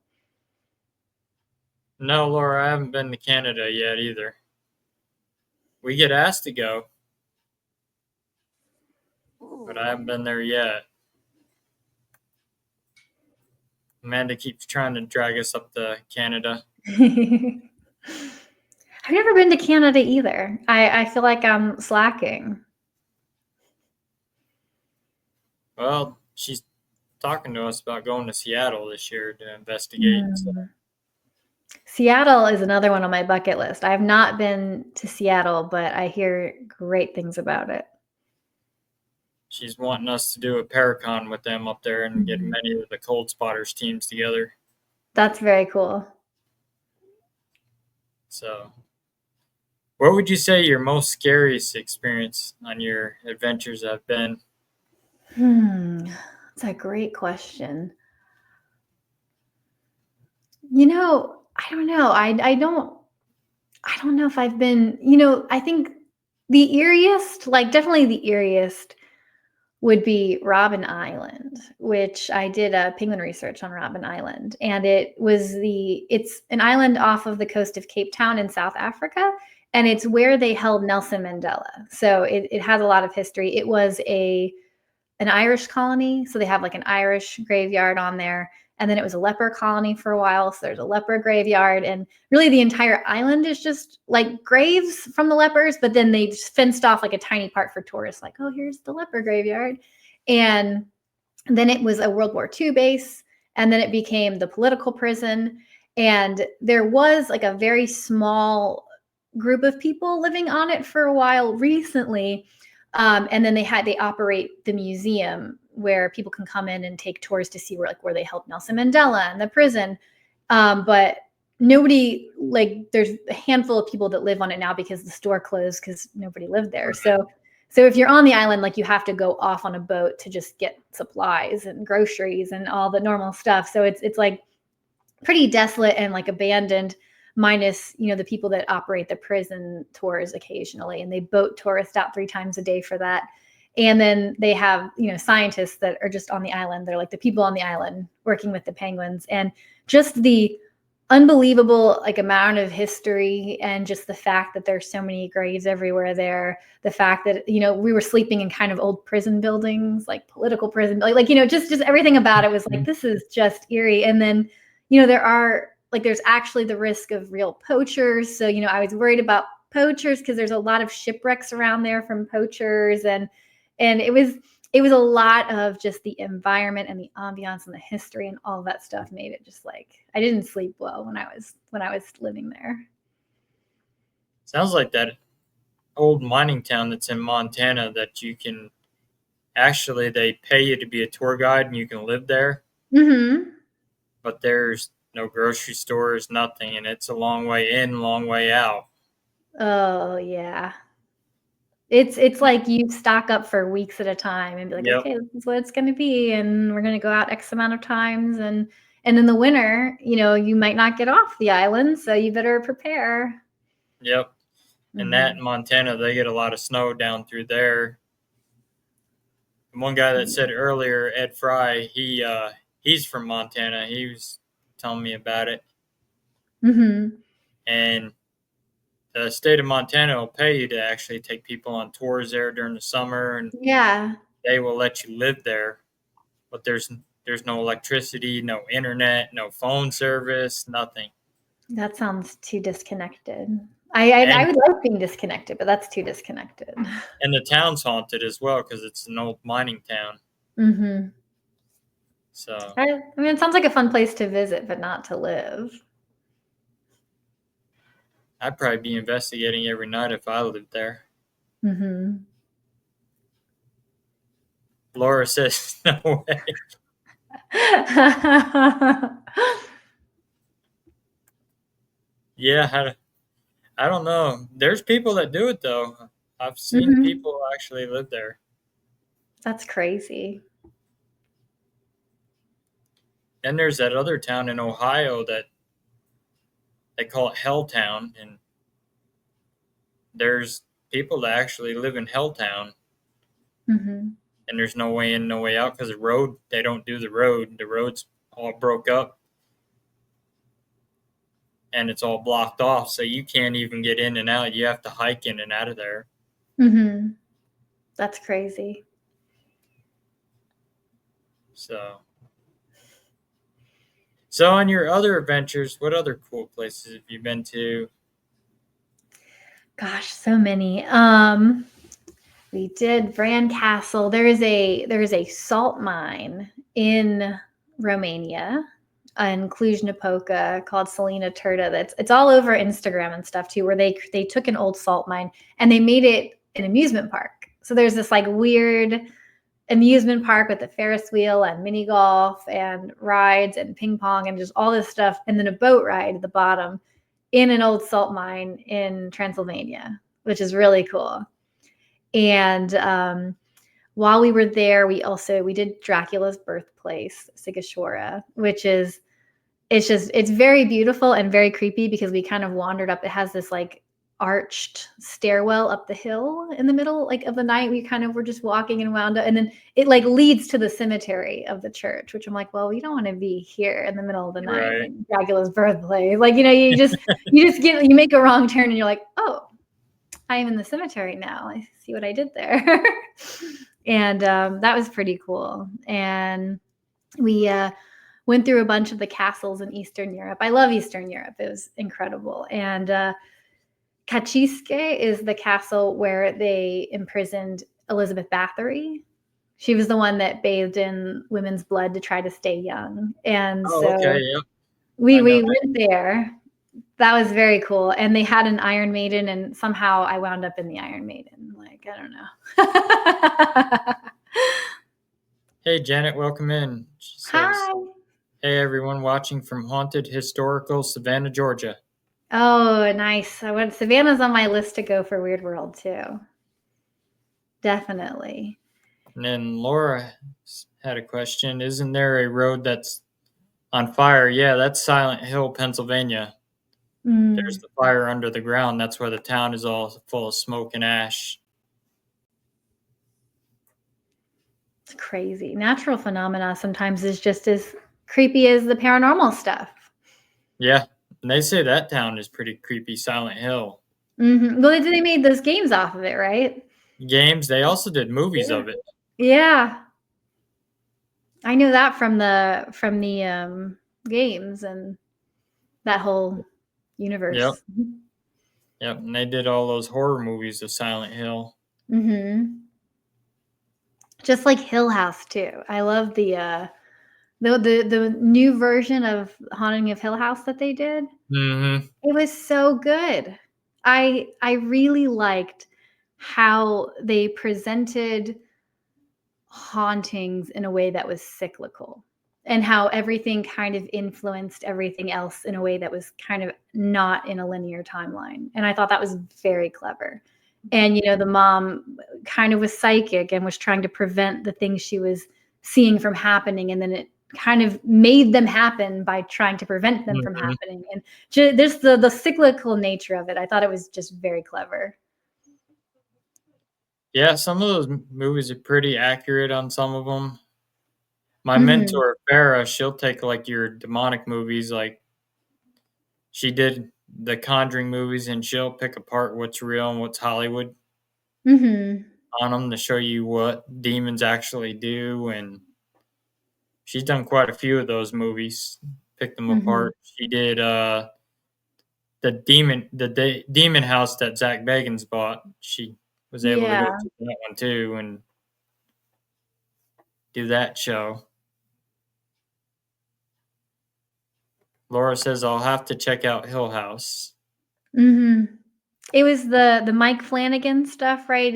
No, Laura, I haven't been to Canada yet either. We get asked to go, but I haven't been there yet. Amanda keeps trying to drag us up to Canada. I've never been to Canada either. I feel like I'm slacking. Well, she's talking to us about going to Seattle this year to investigate. So Mm. Seattle is another one on my bucket list. I have not been to Seattle, but I hear great things about it. she's wanting us to do a Paracon with them up there and get Mhm. many of the Cold Spotters teams together. That's very cool. So, what would you say your most scariest experience on your adventures have been? That's a great question. You know, I don't know. I don't know if I've been, I think the eeriest, like definitely the eeriest would be Robben Island, which I did a penguin research on Robben Island, and it's an island off of the coast of Cape Town in South Africa, and it's where they held Nelson Mandela. So it has a lot of history. It was a an Irish colony, so they have like an Irish graveyard on there. And then it was a leper colony for a while, so there's a leper graveyard, and really the entire island is just like graves from the lepers. But then they just fenced off like a tiny part for tourists, like, oh, here's the leper graveyard. And then it was a World War II base, and then it became the political prison. And there was like a very small group of people living on it for a while recently. And then they operate the museum where people can come in and take tours to see where they held Nelson Mandela and the prison. But nobody, like, there's a handful of people that live on it now because the store closed because nobody lived there. Right. So if you're on the island, like, you have to go off on a boat to just get supplies and groceries and all the normal stuff. So it's like pretty desolate and like abandoned, minus the people that operate the prison tours occasionally, and they boat tourists out 3 times a day for that. And then they have scientists that are just on the island. They're like the people on the island working with the penguins, and just the unbelievable like amount of history, and just the fact that there's so many graves everywhere there, the fact that we were sleeping in kind of old prison buildings, like political prison, just everything about it was like, Mhm. this is just eerie. And then there's actually the risk of real poachers. So I was worried about poachers because there's a lot of shipwrecks around there from poachers. And it was a lot of just the environment and the ambiance and the history, and all of that stuff made it just like I didn't sleep well when I was living there. Sounds like that old mining town that's in Montana that you can actually they pay you to be a tour guide and you can live there, Mm-hmm. but there's no grocery stores, nothing, and it's a long way in, long way out. Oh yeah. It's like you stock up for weeks at a time and be like, Yep, okay, this is what it's going to be, and we're going to go out X amount of times, and in the winter, you might not get off the island, so you better prepare. yep. And that Hmm. in Montana, they get a lot of snow down through there. And one guy that said earlier, Ed Fry, he's from Montana. He was telling me about it, Hmm. and the state of Montana will pay you to actually take people on tours there during the summer, and Yeah, they will let you live there. But there's no electricity, no internet, no phone service, nothing. that sounds too disconnected. I And would like being disconnected, but that's too disconnected. and the town's haunted as well because it's an old mining town. Mhm. So I mean, it sounds like a fun place to visit, but not to live. I'd probably be investigating every night if I lived there. Mhm. Laura says no way. Yeah, I don't know. There's people that do it though. I've seen Mhm. people actually live there. That's crazy. And there's that other town in Ohio that they call it Helltown, and there's people that actually live in Helltown, Mhm. and there's no way in, no way out because the road they don't do the road. The road's all broke up and it's all blocked off, so you can't even get in and out. You have to hike in and out of there. Mhm. That's crazy. So, so on your other adventures, what other cool places have you been to? Gosh, so many. We did Bran Castle. There is a salt mine in Romania, in Cluj-Napoca, called Salina Turda. It's all over Instagram and stuff too, where they took an old salt mine and they made it an amusement park. So there's this like weird amusement park with a Ferris wheel and mini golf and rides and ping pong and just all this stuff, and then a boat ride at the bottom in an old salt mine in Transylvania, which is really cool. And while we were there, we did Dracula's birthplace, Sigashora, which is it's very beautiful and very creepy because we kind of wandered up. It has this like arched stairwell up the hill in the middle like of the night. We kind of were just walking and wound up, and then it like leads to the cemetery of the church, which I'm like, well, we don't want to be here in the middle of the night Right. in Dracula's birthplace. Like, you make a wrong turn and you're like, oh, I am in the cemetery now. I see what I did there. And that was pretty cool. And we went through a bunch of the castles in Eastern Europe. I love Eastern Europe. It was incredible. And Kachiske is the castle where they imprisoned Elizabeth Bathory. She was the one that bathed in women's blood to try to stay young. And Oh, okay. so Yep. we I know we went there. That was very cool. And they had an Iron Maiden, and somehow I wound up in the Iron Maiden. Like, I don't know. Hey, Janet, welcome in. She says, Hi. hey, everyone watching from haunted historical Savannah, Georgia. Oh, nice. Savannah's on my list to go for Weird World too. Definitely. And then Laura had a question. Isn't there a road that's on fire? Yeah, that's Silent Hill, Pennsylvania. There's Mm, the fire under the ground. That's why the town is all full of smoke and ash. it's crazy. Natural phenomena sometimes is just as creepy as the paranormal stuff. Yeah, and they say that town is pretty creepy, Silent Hill. Well, they made those games off of it, right? Games, they also did movies Yeah. of it. Yeah. I knew that from the games and that whole Yep, universe. yep, and they did all those horror movies of Silent Hill. Mm-hmm. Just like Hill House too. I love the new version of Haunting of Hill House that they did. Mm-hmm. It was so good. I really liked how they presented hauntings in a way that was cyclical, and how everything kind of influenced everything else in a way that was kind of not in a linear timeline. And I thought that was very clever. And the mom kind of was psychic and was trying to prevent the things she was seeing from happening, and then it kind of made them happen by trying to prevent them from Mm-hmm. happening. And just the cyclical nature of it, I thought it was just very clever. Yeah, some of those movies are pretty accurate on some of them. My Hmm. mentor, Farah, she'll take like your demonic movies, like she did. the Conjuring movies, and she'll pick apart what's real and what's Hollywood Mhm. on them to show you what demons actually do. And she's done quite a few of those movies, picked them Mhm. apart. She did the demon house that Zach Bagans bought. She was able to go Yeah. to that one too and do that show. Laura says I'll have to check out Hill House. Mhm. It was the Mike Flanagan stuff, right?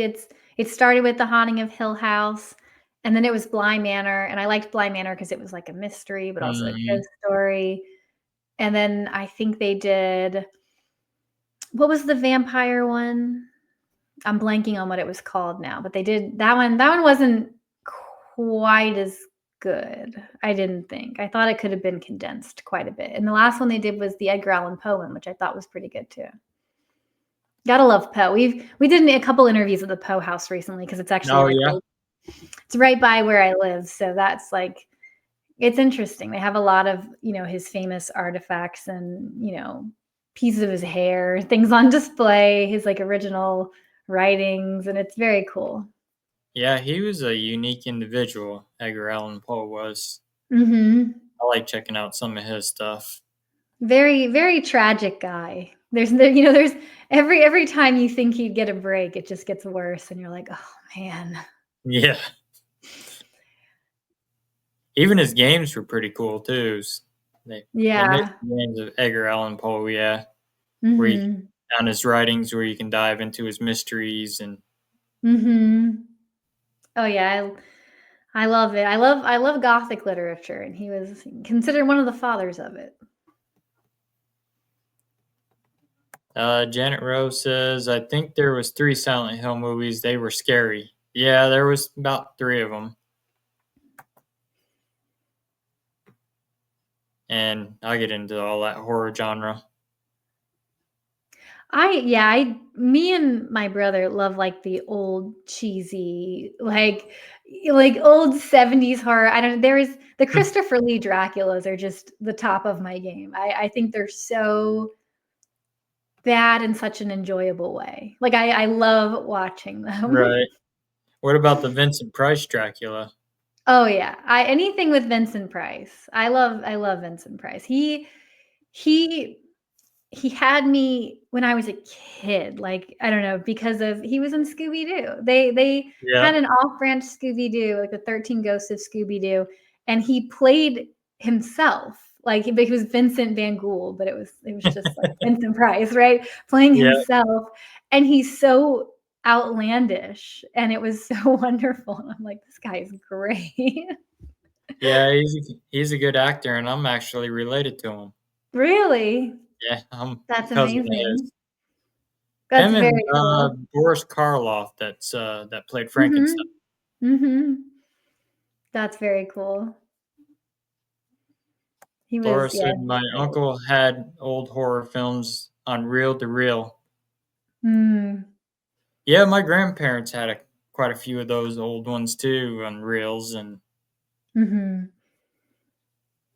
It started with The Haunting of Hill House, and then it was Bly Manor, and I liked Bly Manor because it was like a mystery, but also a Mhm. ghost story. And then I think they did what was the vampire one? I'm blanking on what it was called now, but they did that one. That one wasn't quite as good, I didn't think. I thought it could have been condensed quite a bit. And the last one they did was the Edgar Allan Poe one, which I thought was pretty good too. Gotta love Poe. We did a couple interviews at the Poe house recently because it's actually Oh like yeah, it's right by where I live. So that's like it's interesting. They have a lot of, his famous artifacts and, pieces of his hair, things on display, his like original writings, and it's very cool. yeah. He was a unique individual. Edgar Allan Poe was. Mhm. I like checking out some of his stuff. Very, very tragic guy. There's every time you think he'd get a break, it just gets worse, and you're like, oh man. Yeah, even his games were pretty cool too. They made Yeah. some games of Edgar Allan Poe. Yeah, where you Mhm. on his writings where you can dive into his mysteries and Mhm. Oh yeah, I love it. I love Gothic literature, and he was considered one of the fathers of it. Janet Rose says, "I think there was 3 Silent Hill movies. They were scary." Yeah, there was about 3 of them, and I'll get into all that horror genre. Me and my brother love like the old cheesy, like old 70s horror. I don't know. There is the Christopher Lee Draculas are just the top of my game. I think they're so bad in such an enjoyable way. Like I love watching them. Right. What about the Vincent Price Dracula? Oh yeah. I anything with Vincent Price. I love Vincent Price. He he had me when I was a kid, like, I don't know, because of he was in Scooby-Doo. They had Yeah, an off-branch Scooby-Doo, like the 13 Ghosts of Scooby-Doo, and he played himself. Like, but he was Vincent Van Ghoul, but it was just like Vincent Price, right? Playing yeah, himself, and he's so outlandish, and it was so wonderful. And I'm like, this guy is great. yeah. He's a good actor, and I'm actually related to him. Really? Yeah, I'm a That's cousin of amazing. his. That's Him and very cool. Boris Karloff, that played Frankenstein. Mhm. Mhm. That's very cool. He Laura was yeah, said, he was "My great. uncle had old horror films on reel to reel." Mm. Yeah, my grandparents had quite a few of those old ones too on reels, and Mhm.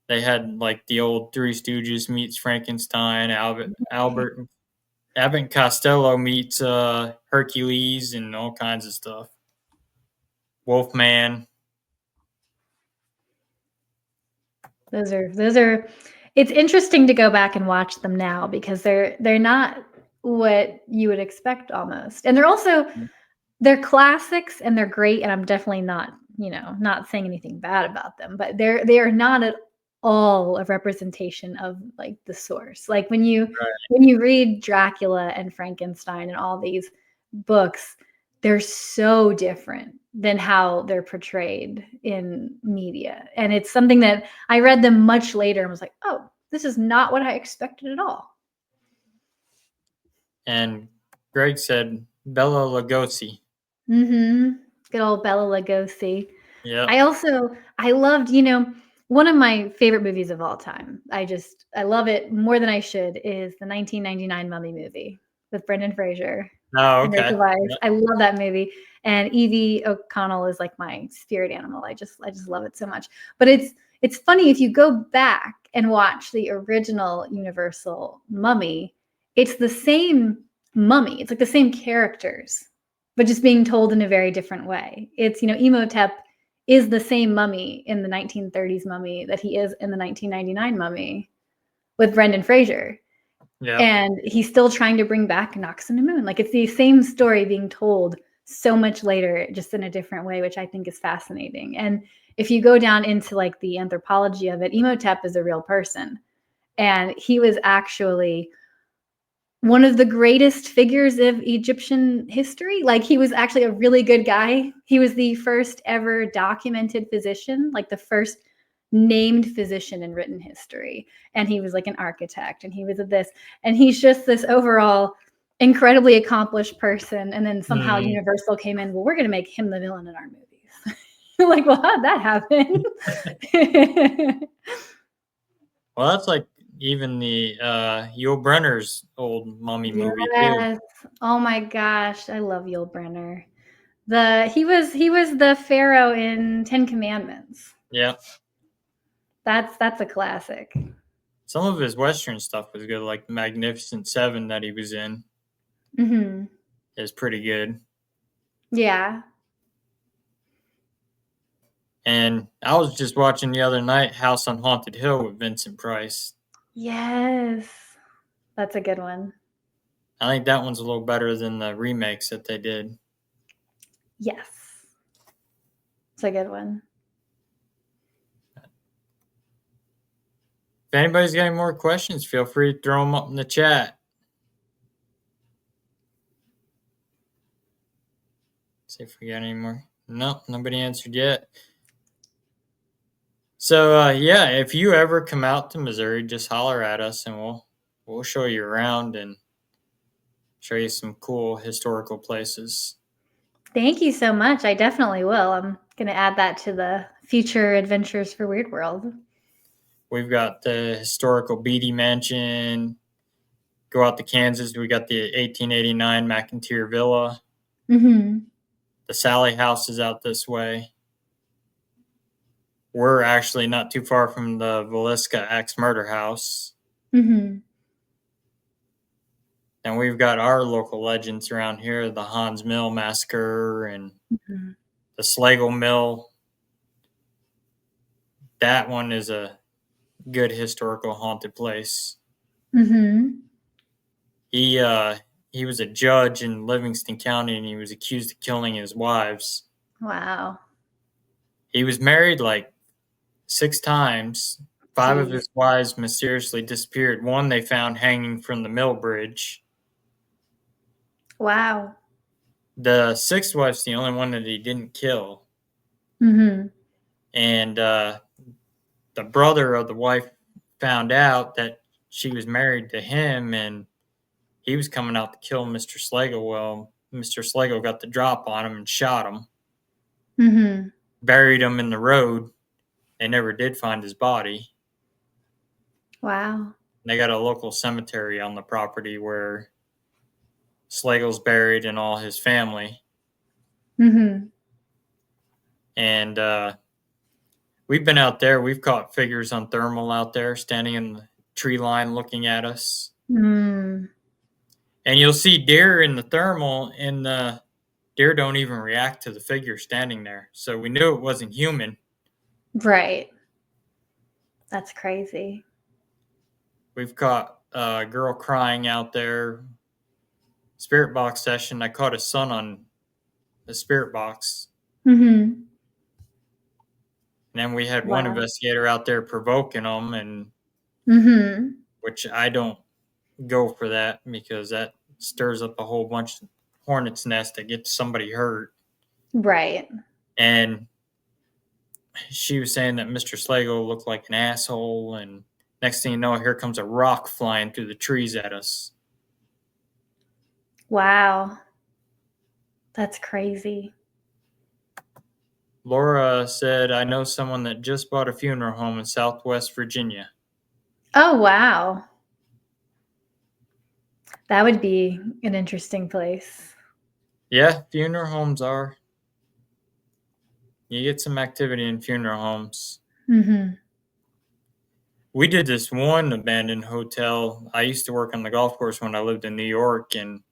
they had like the old Three Stooges meets Frankenstein, Abbott and Costello meets Hercules, and all kinds of stuff. Wolfman. Those are it's interesting to go back and watch them now because they're not what you would expect almost. And they're classics and they're great, and I'm definitely not, not saying anything bad about them, but they are not at all a representation of like the source. Like when you read Dracula and Frankenstein and all these books, they're so different than how they're portrayed in media. And it's something that I read them much later and was like, "Oh, this is not what I expected at all." And Greg said Bella Lugosi. Mhm. Good old Bela Lugosi. Yep. I loved, one of my favorite movies of all time. I love it more than I should is the 1999 Mummy movie with Brendan Fraser Oh, and Rachel okay. Weisz. Yep. I love that movie, and Evie O'Connell is like my spirit animal. I just love it so much. But it's funny if you go back and watch the original Universal Mummy, it's the same mummy. It's like the same characters, but just being told in a very different way. It's, Imhotep is the same mummy in the 1930s mummy that he is in the 1999 mummy with Brendan Fraser. Yeah. And he's still trying to bring back Knox on the Moon. Like, it's the same story being told so much later, just in a different way, which I think is fascinating. And if you go down into like the anthropology of it, Imhotep is a real person. And he was actually one of the greatest figures of Egyptian history. Like, he was actually a really good guy. He was the first ever documented physician, like the first named physician in written history. And he was like an architect, and he was at this, and he's just this overall incredibly accomplished person. And then somehow Universal came in, well, we're going to make him the villain in our movies. You're like, well, how'd that happen? Well, that's like even the Yul Brynner's old mummy movie too. Yes. Oh my gosh, I love Yul Brynner. He was the pharaoh in Ten Commandments. Yeah. That's a classic. Some of his Western stuff was good, like the Magnificent Seven that he was in Mm-hmm. is pretty good. Yeah. And I was just watching the other night House on Haunted Hill with Vincent Price. Yes. That's a good one. I think that one's a little better than the remakes that they did. Yes. It's a good one. If anybody's got any more questions, feel free to throw them up in the chat. See if we got any more. Nope, nobody answered yet. So yeah, if you ever come out to Missouri, just holler at us and we'll show you around and show you some cool historical places. Thank you so much. I definitely will. I'm going to add that to the future adventures for Weird World. We've got the historical Beatty Mansion. Go out to Kansas, we got the 1889 McIntyre Villa. Mm-hmm. The Sally House is out this way. We're actually not too far from the Villisca Axe Murder House. Mm-hmm. And we've got our local legends around here, the Hans Mill Massacre and Mm-hmm. the Slagle Mill. That one is a good historical haunted place. Mm-hmm. He was a judge in Livingston County and he was accused of killing his wives. Wow. He was married like 6 times. 5 of Jeez. his wives mysteriously disappeared. One they found hanging from the mill bridge. Wow. The 6th wife's the only one that he didn't kill. Mm-hmm. And the brother of the wife found out that she was married to him and he was coming out to kill Mr. Slagle. Well, Mr. Slagle got the drop on him and shot him. Mm-hmm. Buried him in the road. They never did find his body. Wow. They got a local cemetery on the property where Slagle's buried and all his family. Mm-hmm. And we've been out there. We've caught figures on thermal out there standing in the tree line looking at us. Mm. And you'll see deer in the thermal, and the deer don't even react to the figure standing there. So we knew it wasn't human. Right. That's crazy. We've caught a girl crying out there. Spirit box session. I caught his son on the spirit box. Mm-hmm. And then we had one Wow. investigator out there provoking them, and Mm-hmm. which I don't go for that because that stirs up a whole bunch of hornet's nest that gets somebody hurt. Right. And she was saying that Mr. Slagle looked like an asshole, and next thing you know, here comes a rock flying through the trees at us. Wow. That's crazy. Laura said, I know someone that just bought a funeral home in Southwest Virginia. Oh, wow. That would be an interesting place. Yeah, funeral homes are. You get some activity in funeral homes. Mm-hmm. We did this one abandoned hotel. I used to work on the golf course when I lived in New York, and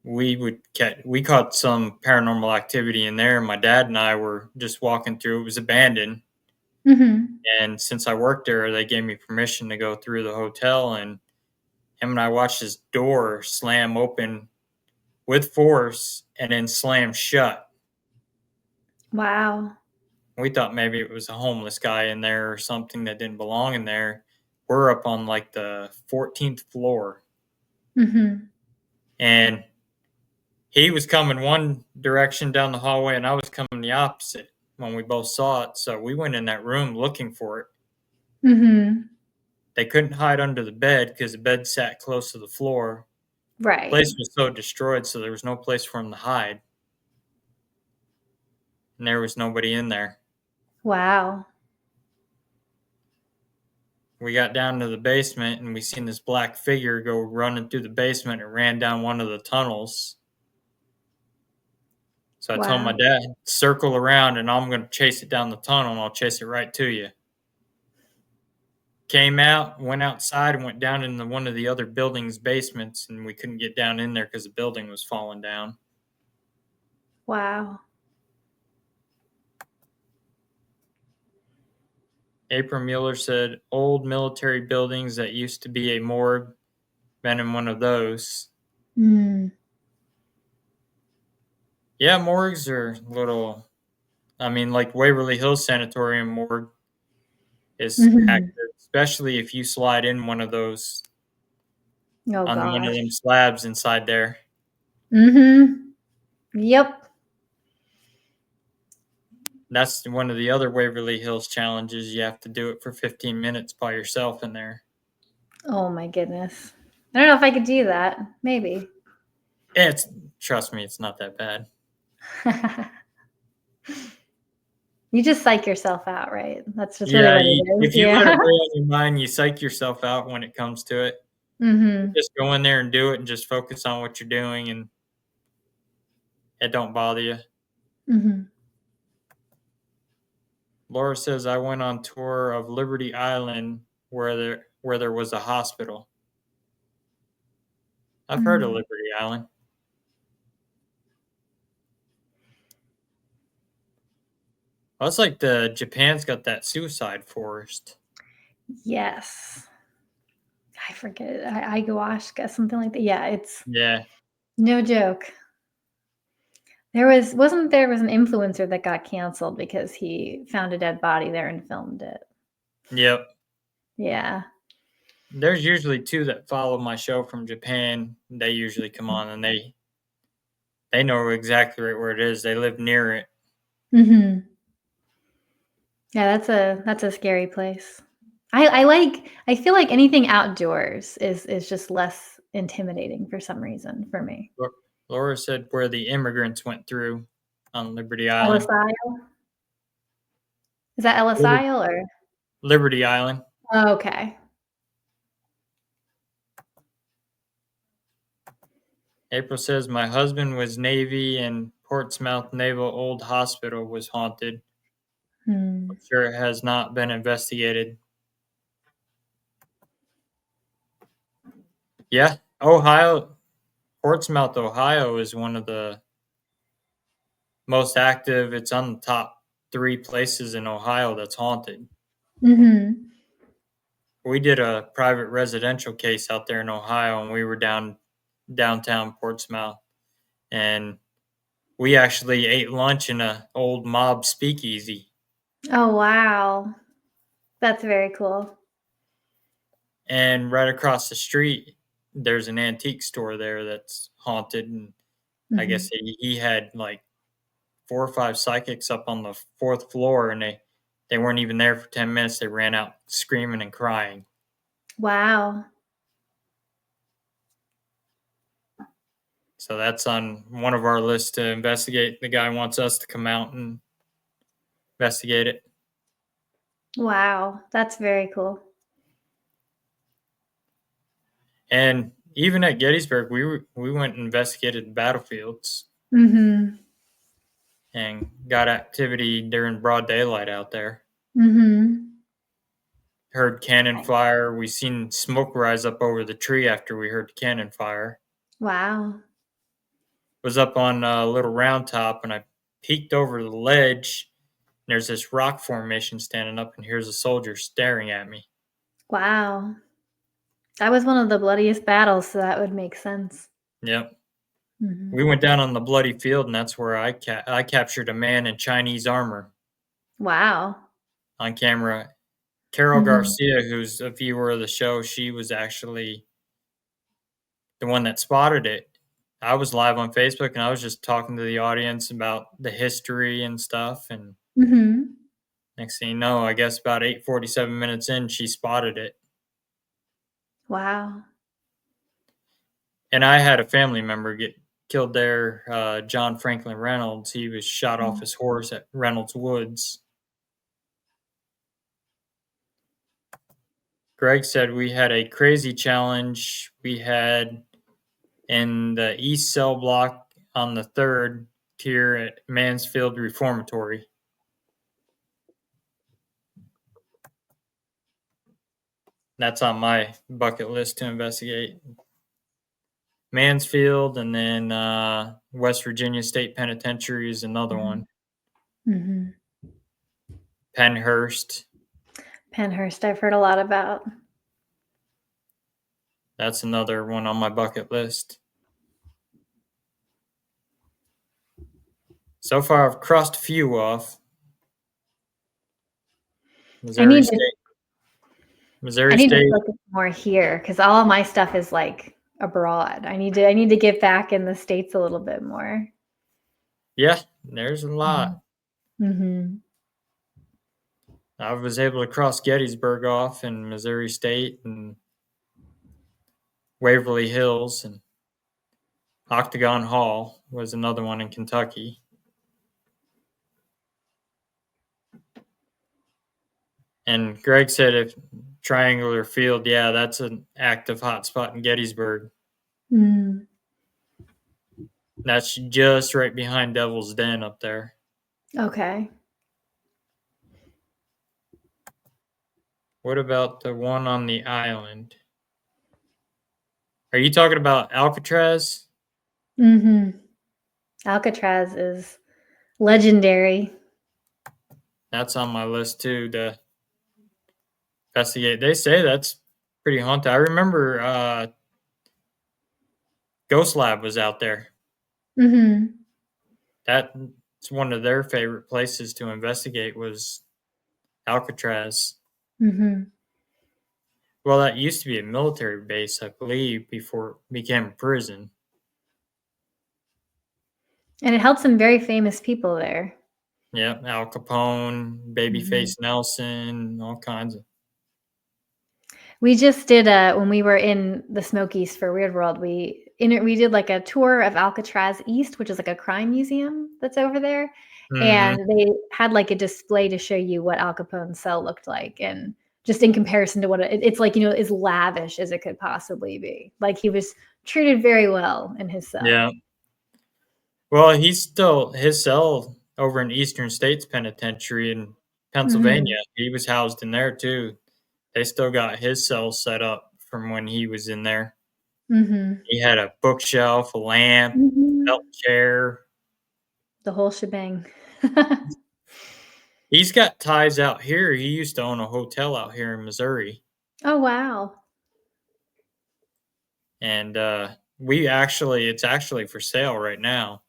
we caught some paranormal activity in there. My dad and I were just walking through. It was abandoned, Mhm. and since I worked there, they gave me permission to go through the hotel. And him and I watched this door slam open with force and then slam shut. Wow. We thought maybe it was a homeless guy in there or something that didn't belong in there. We're up on like the 14th floor, Mhm. and he was coming one direction down the hallway, and I was coming the opposite when we both saw it. So we went in that room looking for it. Mhm. They couldn't hide under the bed because the bed sat close to the floor. The Right. place was so destroyed, so there was no place for him to hide, and there was nobody in there. Wow. We got down to the basement, and we seen this black figure go running through the basement and ran down one of the tunnels. So I told my Wow. dad, circle around and I'm going to chase it down the tunnel and I'll chase it right to you. Came out, went outside, and went down into one of the other building's basements, and we couldn't get down in there because the building was falling down. Wow. April Mueller said, old military buildings that used to be a morgue, been in one of those. Mm. Yeah, morgues are little, like Waverly Hills Sanatorium morgue is Mhm. active, especially if you slide in one of those Oh on one of them gosh. slabs inside there. Mhm. Yep. That's one of the other Waverly Hills challenges. You have to do it for 15 minutes by yourself in there. Oh my goodness. I don't know if I could do that. Maybe. It's Trust me, it's not that bad. You just psych yourself out, right? That's just really Yeah, what it is. if you let Yeah. it weigh on your mind, you psych yourself out when it comes to it. You Mhm. just go in there and do it, and just focus on what you're doing, and it don't bother you. Mhm. Laura says I went on tour of Liberty Island where there was a hospital. I've heard of Mm. Liberty Island. Well, it's like the Japan's got that suicide forest. Yes. I forget it. Ayahuasca, something like that. Yeah, it's Yeah. no joke. There was an influencer that got canceled because he found a dead body there and filmed it. Yep. Yeah. There's usually two that follow my show from Japan. They usually come on and they know exactly right where it is. They live near it. Mhm. Yeah, that's a scary place. I feel like anything outdoors is just less intimidating for some reason for me. Laura said where the immigrants went through on Liberty Ellis Island. Isle? Is that Ellis Liber- Isle or Liberty Island. oh, okay. April says my husband was Navy and Portsmouth Naval Old Hospital was haunted. Hmm. I'm sure it has not been investigated. Yeah, Ohio, Portsmouth, Ohio is one of the most active. It's on the top three places in Ohio that's haunted. Mhm. We did a private residential case out there in Ohio, and we were downtown Portsmouth, and we actually ate lunch in a old mob speakeasy. Oh, wow. That's very cool. And right across the street, there's an antique store there that's haunted, and I guess Mhm. he had like 4 or 5 psychics up on the fourth floor, and they weren't even there for 10 minutes. They ran out screaming and crying. Wow. So that's on one of our lists to investigate. The guy wants us to come out and investigate it. Wow. That's very cool. And even at Gettysburg, we went and investigated the battlefields Mhm. and got activity during broad daylight out there. Mhm. heard cannon fire. We seen smoke rise up over the tree after we heard the cannon fire. Wow. Was up on a little round top, and I peeked over the ledge. And there's this rock formation standing up, and here's a soldier staring at me. Wow. That was one of the bloodiest battles, so that would make sense. Yep. Mhm. We went down on the bloody field, and that's where I captured a man in Chinese armor Wow. on camera. Carol Mhm. Garcia, who's a viewer of the show, she was actually the one that spotted it. I was live on Facebook, and I was just talking to the audience about the history and stuff. And Mhm. next thing you know, I guess about 8:47 minutes in, she spotted it. Wow. And I had a family member get killed there, John Franklin Reynolds. He was shot off Mm. his horse at Reynolds Woods. Greg said we had a crazy challenge. We had in the East Cell Block on the third tier at Mansfield Reformatory. That's on my bucket list to investigate. Mansfield, and then West Virginia State Penitentiary is another Mhm. one. Mhm. Pennhurst, Pennhurst, I've heard a lot about. that's another one on my bucket list. So far, I've crossed a few off. I Missouri need to State. I Missouri need to State. focus more here because all of my stuff is like abroad. I need to get back in the States a little bit more. Yeah, there's a lot. Mhm. I was able to cross Gettysburg off in Missouri State and Waverly Hills, and Octagon Hall was another one in Kentucky. And Greg said if Triangular Field, yeah, that's an active hotspot in Gettysburg. Mm. That's just right behind Devil's Den up there. Okay. What about the one on the island? Are you talking about Alcatraz? Mhm. Alcatraz is legendary. That's on my list too to investigate. They say that's pretty haunted. I remember Ghost Lab was out there. Mhm. That's one of their favorite places to investigate was Alcatraz. Mhm. Well, that used to be a military base, I believe, before it became a prison. And it held some very famous people there. Yep, Al Capone, Mhm. Babyface Nelson, all kinds of. We just did when we were in the Smokies for Weird World, we did like a tour of Alcatraz East, which is like a crime museum that's over there, Hmm. and they had like a display to show you what Al Capone's cell looked like, and just in comparison to what it's like, as lavish as it could possibly be. Like he was treated very well in his cell. Yeah. Well, he's still his cell over in Eastern States Penitentiary in Mhm. Pennsylvania. He was housed in there too. They still got his cell set up from when he was in there. Mhm. He had a bookshelf, a lamp, belt Mhm. chair. The whole shebang. He's got ties out here. He used to own a hotel out here in Missouri. Oh, wow. And it's actually for sale right now.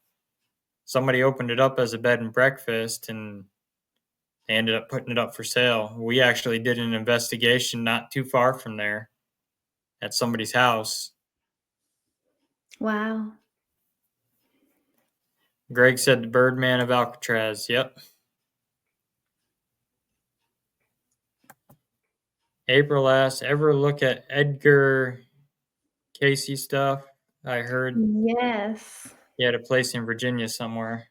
Somebody opened it up as a bed and breakfast, and they ended up putting it up for sale. We actually did an investigation not too far from there at somebody's house. Wow. Greg said the Birdman of Alcatraz. Yep. April asked, ever look at Edgar Casey stuff? I heard Yes. he had a place in Virginia somewhere.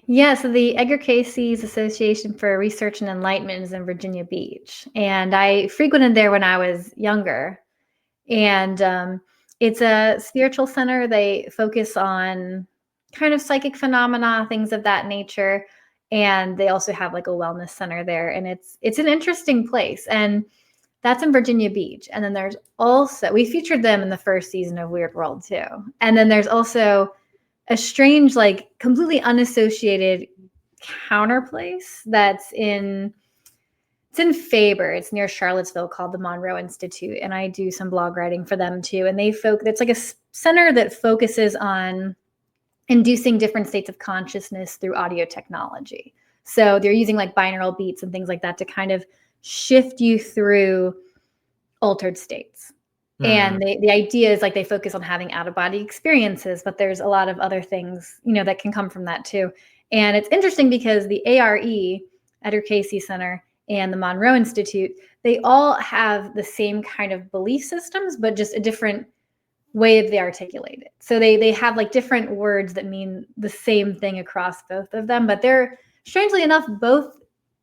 Yeah, so the Edgar Cayce's Association for Research and Enlightenment is in Virginia Beach, and I frequented there when I was younger. And it's a spiritual center. They focus on kind of psychic phenomena, things of that nature, and they also have like a wellness center there. And it's an interesting place. And That's in Virginia Beach. And then there's also, we featured them in the first season of Weird World too. And then there's also a strange, like completely unassociated counter place that's in, it's in Faber. It's near Charlottesville, called the Monroe Institute. And I do some blog writing for them too. And it's like a center that focuses on inducing different states of consciousness through audio technology. So they're using like binaural beats and things like that to kind of shift you through altered states. And the idea is like they focus on having out of body experiences, but there's a lot of other things, that can come from that too. And it's interesting because the ARE, Edgar Cayce Center, and the Monroe Institute, they all have the same kind of belief systems, but just a different way they articulate it. So they have like different words that mean the same thing across both of them, but they're strangely enough both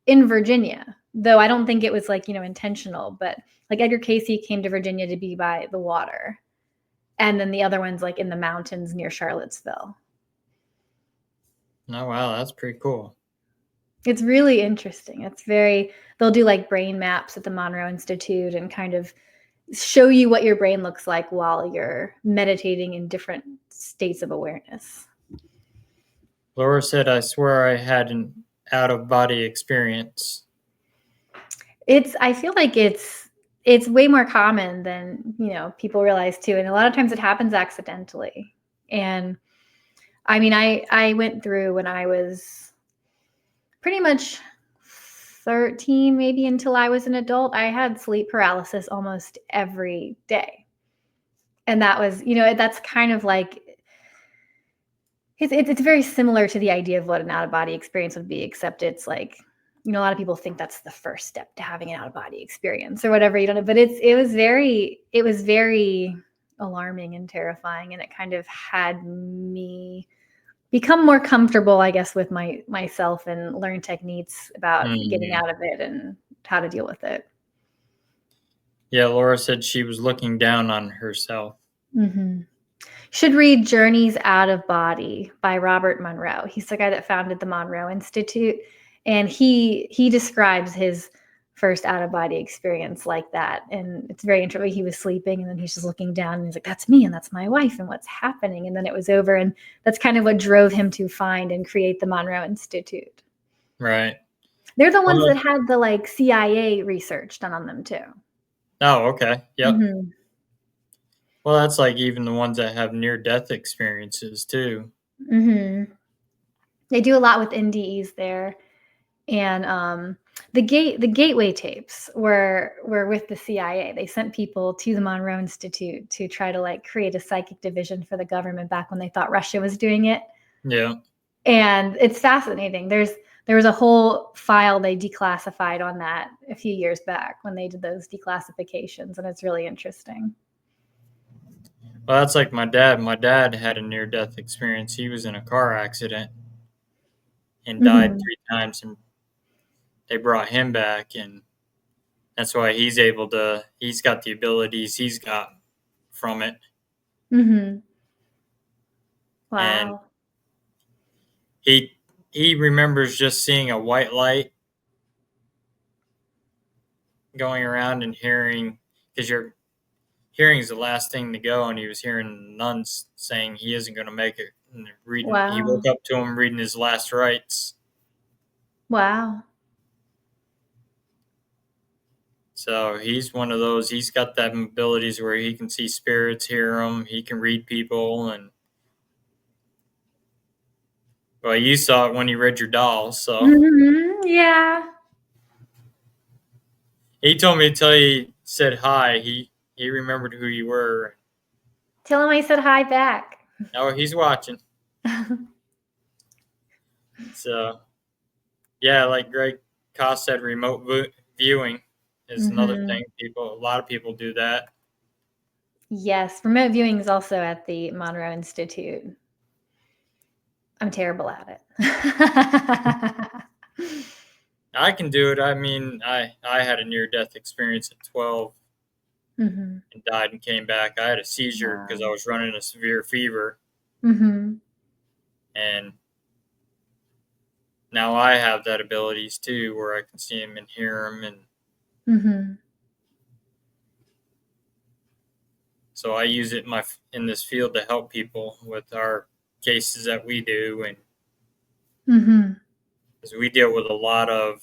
in Virginia, though I don't think it was like, intentional, but like Edgar Cayce came to Virginia to be by the water. And then the other one's like in the mountains near Charlottesville. Oh, wow. That's pretty cool. It's really interesting. They'll do like brain maps at the Monroe Institute and kind of show you what your brain looks like while you're meditating in different states of awareness. Laura said, I swear I had an out of body experience. I feel like it's way more common than, people realize too. And a lot of times it happens accidentally. And I mean, I went through when I was pretty much 13, maybe until I was an adult, I had sleep paralysis almost every day. And that was, that's kind of like, it's very similar to the idea of what an out of body experience would be, except it's like, a lot of people think that's the first step to having an out of body experience or whatever, you don't know, but it was very alarming and terrifying. And it kind of had me become more comfortable, I guess, with myself and learn techniques about getting out of it and how to deal with it. Yeah, Laura said she was looking down on herself. Mm-hmm. Should read Journeys Out of Body by Robert Monroe. He's the guy that founded the Monroe Institute, and he describes his first out of body experience like that. And it's very interesting. He was sleeping and then he's just looking down and he's like, that's me and that's my wife and what's happening. And then it was over. And that's kind of what drove him to find and create the Monroe Institute. Right. They're the ones that had the like CIA research done on them too. Oh, okay. Yep. Mm-hmm. Well, that's like even the ones that have near death experiences too. Mm-hmm. They do a lot with NDEs there. And the gateway tapes were with the CIA. They sent people to the Monroe Institute to try to like create a psychic division for the government back when they thought Russia was doing it. Yeah. And it's fascinating. There was a whole file they declassified on that a few years back when they did those declassifications, and it's really interesting. Well, that's like my dad. My dad had a near death experience. He was in a car accident and died 3 times, and they brought him back, and that's why he's got the abilities he's got from it. Mm-hmm. Wow. And he remembers just seeing a white light going around and hearing, because your hearing is the last thing to go, and he was hearing nuns saying he isn't going to make it. And he woke up to him reading his last rites. Wow. So he's one of those. He's got that abilities where he can see spirits, hear them. He can read people, and well, you saw it when he read your doll. So Yeah. he told me to tell you, said hi. He remembered who you were. Tell him I said hi back. Oh, he's watching. So yeah, like Greg Koss said, remote viewing is another thing. A lot of people do that. Yes, remote viewing is also at the Monroe Institute. I'm terrible at it. I can do it. I mean, I had a near death experience at 12 and died and came back. I had a seizure because I was running a severe fever. And now I have that abilities too, where I can see him and hear him, and So I use it in this field to help people with our cases that we do, and Mhm. because we deal with a lot of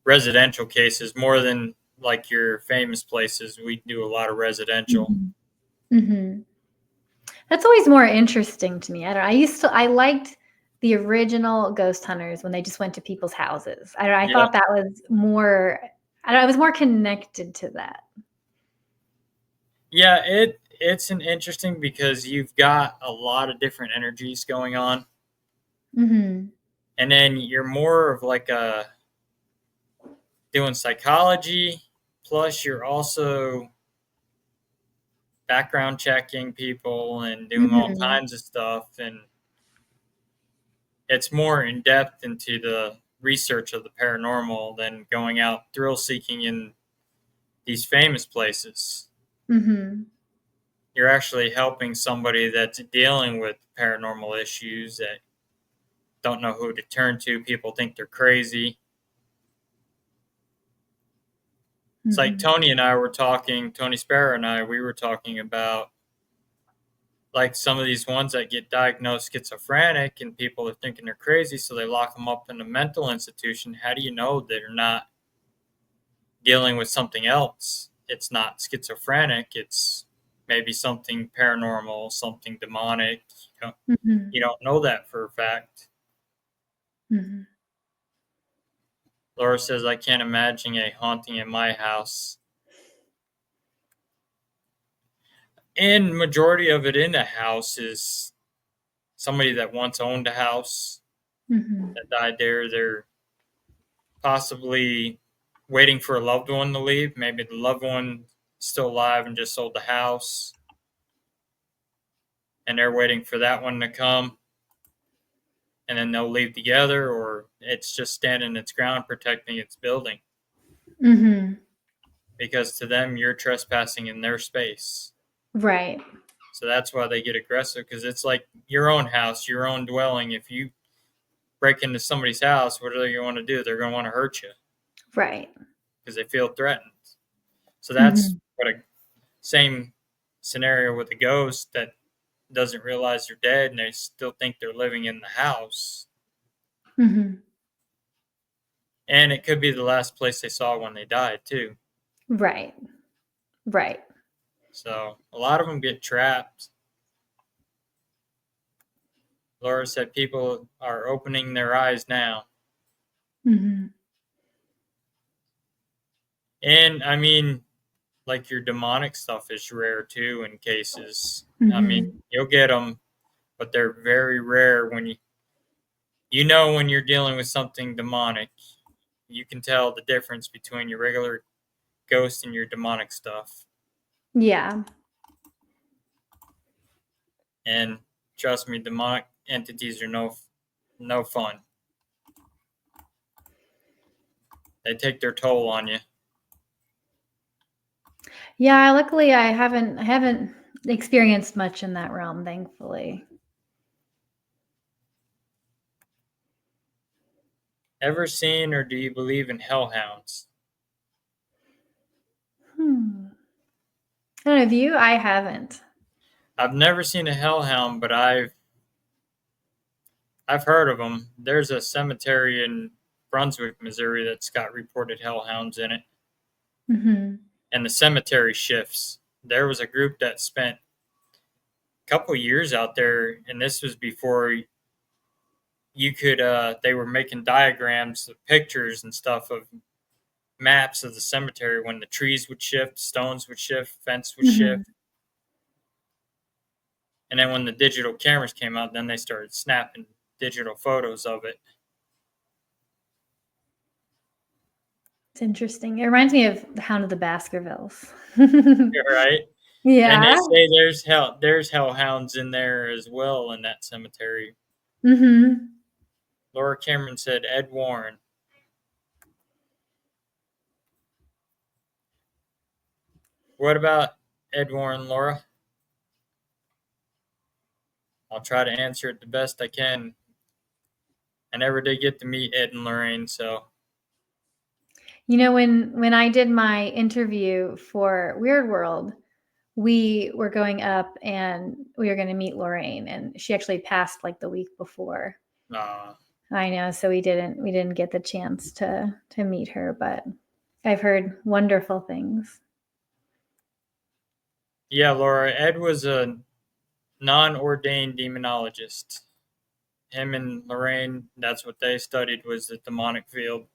residential cases more than like your famous places. We do a lot of residential. Mhm. Mhm. That's always more interesting to me. I don't I liked the original ghost hunters when they just went to people's houses. I Yeah, thought that was more I was more connected to that. yeah. It's an interesting because you've got a lot of different energies going on, Mhm. and then you're more of like a doing psychology. Plus, you're also background checking people and doing all Mhm. kinds of stuff, and it's more in depth into the research of the paranormal than going out thrill seeking in these famous places. Mhm. You're actually helping somebody that's dealing with paranormal issues that don't know who to turn to. People think they're crazy. It's like Mhm. Tony and I were talking, Tony Sparrow and I, we were talking about like some of these ones that get diagnosed schizophrenic and people are thinking they're crazy, so they lock them up in a mental institution. How do you know they're not dealing with something else? It's not schizophrenic, it's maybe something paranormal, something demonic. Mhm. You don't know that for a fact. Mhm. Laura says, I can't imagine a haunting in my house. And majority of it in the house is somebody that once owned a house Mhm. that died there. They're possibly waiting for a loved one to leave. Maybe the loved one is still alive and just sold the house, and they're waiting for that one to come, and then they'll leave together, or it's just standing its ground protecting its building. Mhm. Because to them, you're trespassing in their space. Right. So that's why they get aggressive because it's like your own house, your own dwelling. If you break into somebody's house, what are they going to want to do? They're going to want to hurt you Right. because they feel threatened. So that's Mhm. what a same scenario with a ghost that doesn't realize they're dead and they still think they're living in the house. Mhm. And it could be the last place they saw when they died, too. Right. Right. So a lot of them get trapped. Laura said people are opening their eyes now. Mhm. And I mean, like your demonic stuff is rare too in cases. I mean, Mhm. you'll get them, but they're very rare when you know when you're dealing with something demonic. You can tell the difference between your regular ghost and your demonic stuff. Yeah. And trust me, demonic entities are no fun. They take their toll on you. Yeah, luckily I haven't experienced much in that realm, thankfully. Ever seen or do you believe in hellhounds? Hmm. I don't know, have you? I haven't. I've never seen a hellhound, but I've heard of them. There's a cemetery in Brunswick, Missouri that's got reported hellhounds in it, Mhm. and the cemetery shifts. There was a group that spent a couple years out there, and this was before you could. They were making diagrams, of pictures, and stuff of maps of the cemetery when the trees would shift, stones would shift, fence would Mhm. shift, and then when the digital cameras came out, then they started snapping digital photos of it. It's interesting. It reminds me of The Hound of the Baskervilles. Right? And they Yeah. say there's hellhounds in there as well in that cemetery. Mhm. Laura Cameron said Ed Warren. What about Ed Warren, Laura? I'll try to answer it the best I can. I never did get to meet Ed and Lorraine, so You know, when I did my interview for Weird World, we were going up and we were going to meet Lorraine, and she actually passed like the week before. Uh, I know, so we didn't get the chance to meet her, but I've heard wonderful things. yeah, Laura, Ed was a non-ordained demonologist. Him and Lorraine, that's what they studied, was the demonic field.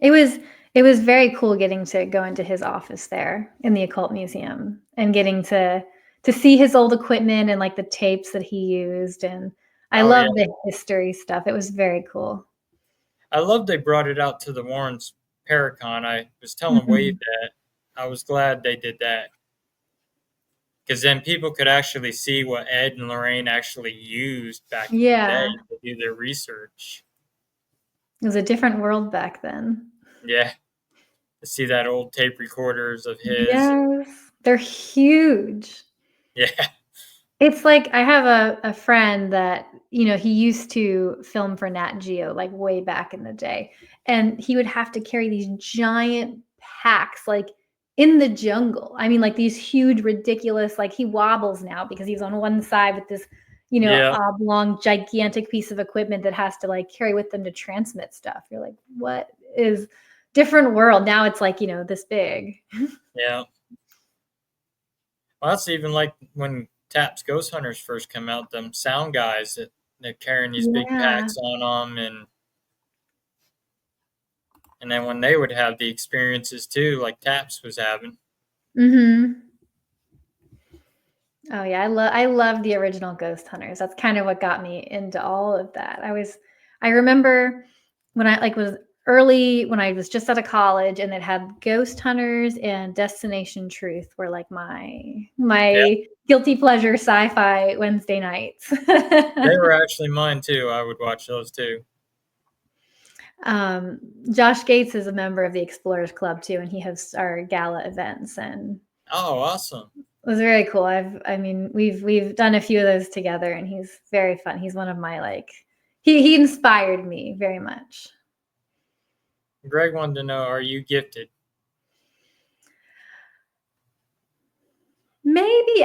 It was it was very cool getting to go into his office there in the occult museum and getting to see his old equipment and like the tapes that he used, and I Oh yeah, love the history stuff. It was very cool. I love they brought it out to the Warrens Paracon. I was telling Wade Mhm. that I was glad they did that because then people could actually see what Ed and Lorraine actually used back in the day Yeah, to do their research. it was a different world back then. Yeah, to see that old tape recorders of his. Yes, they're huge. Yeah, It's like I have a friend that, he used to film for Nat Geo, like, way back in the day, and he would have to carry these giant packs, like, in the jungle. I mean, like, these huge, ridiculous like, he wobbles now because he's on one side with this, yeah, oblong, gigantic piece of equipment that has to, like, carry with them to transmit stuff. You're like, "What is" different world. Now it's, like, this big. yeah. Well, that's even like when Taps Ghost Hunters first come out. Them sound guys that they're carrying these big Yeah. packs on them, and then when they would have the experiences too, like Taps was having. Mhm. Oh yeah, I love the original Ghost Hunters. That's kind of what got me into all of that. I remember when I like was early when I was just out of college and it had Ghost Hunters and Destination Truth were like Yeah, my guilty pleasure sci-fi Wednesday nights. they were actually mine too. I would watch those too. um, Josh Gates is a member of the Explorers Club too, and he hosts our gala events, and Oh, awesome! it was very cool. I mean, we've done a few of those together, and he's very fun. He's one of my like, he inspired me very much. Greg wanted to know: Are you gifted? Maybe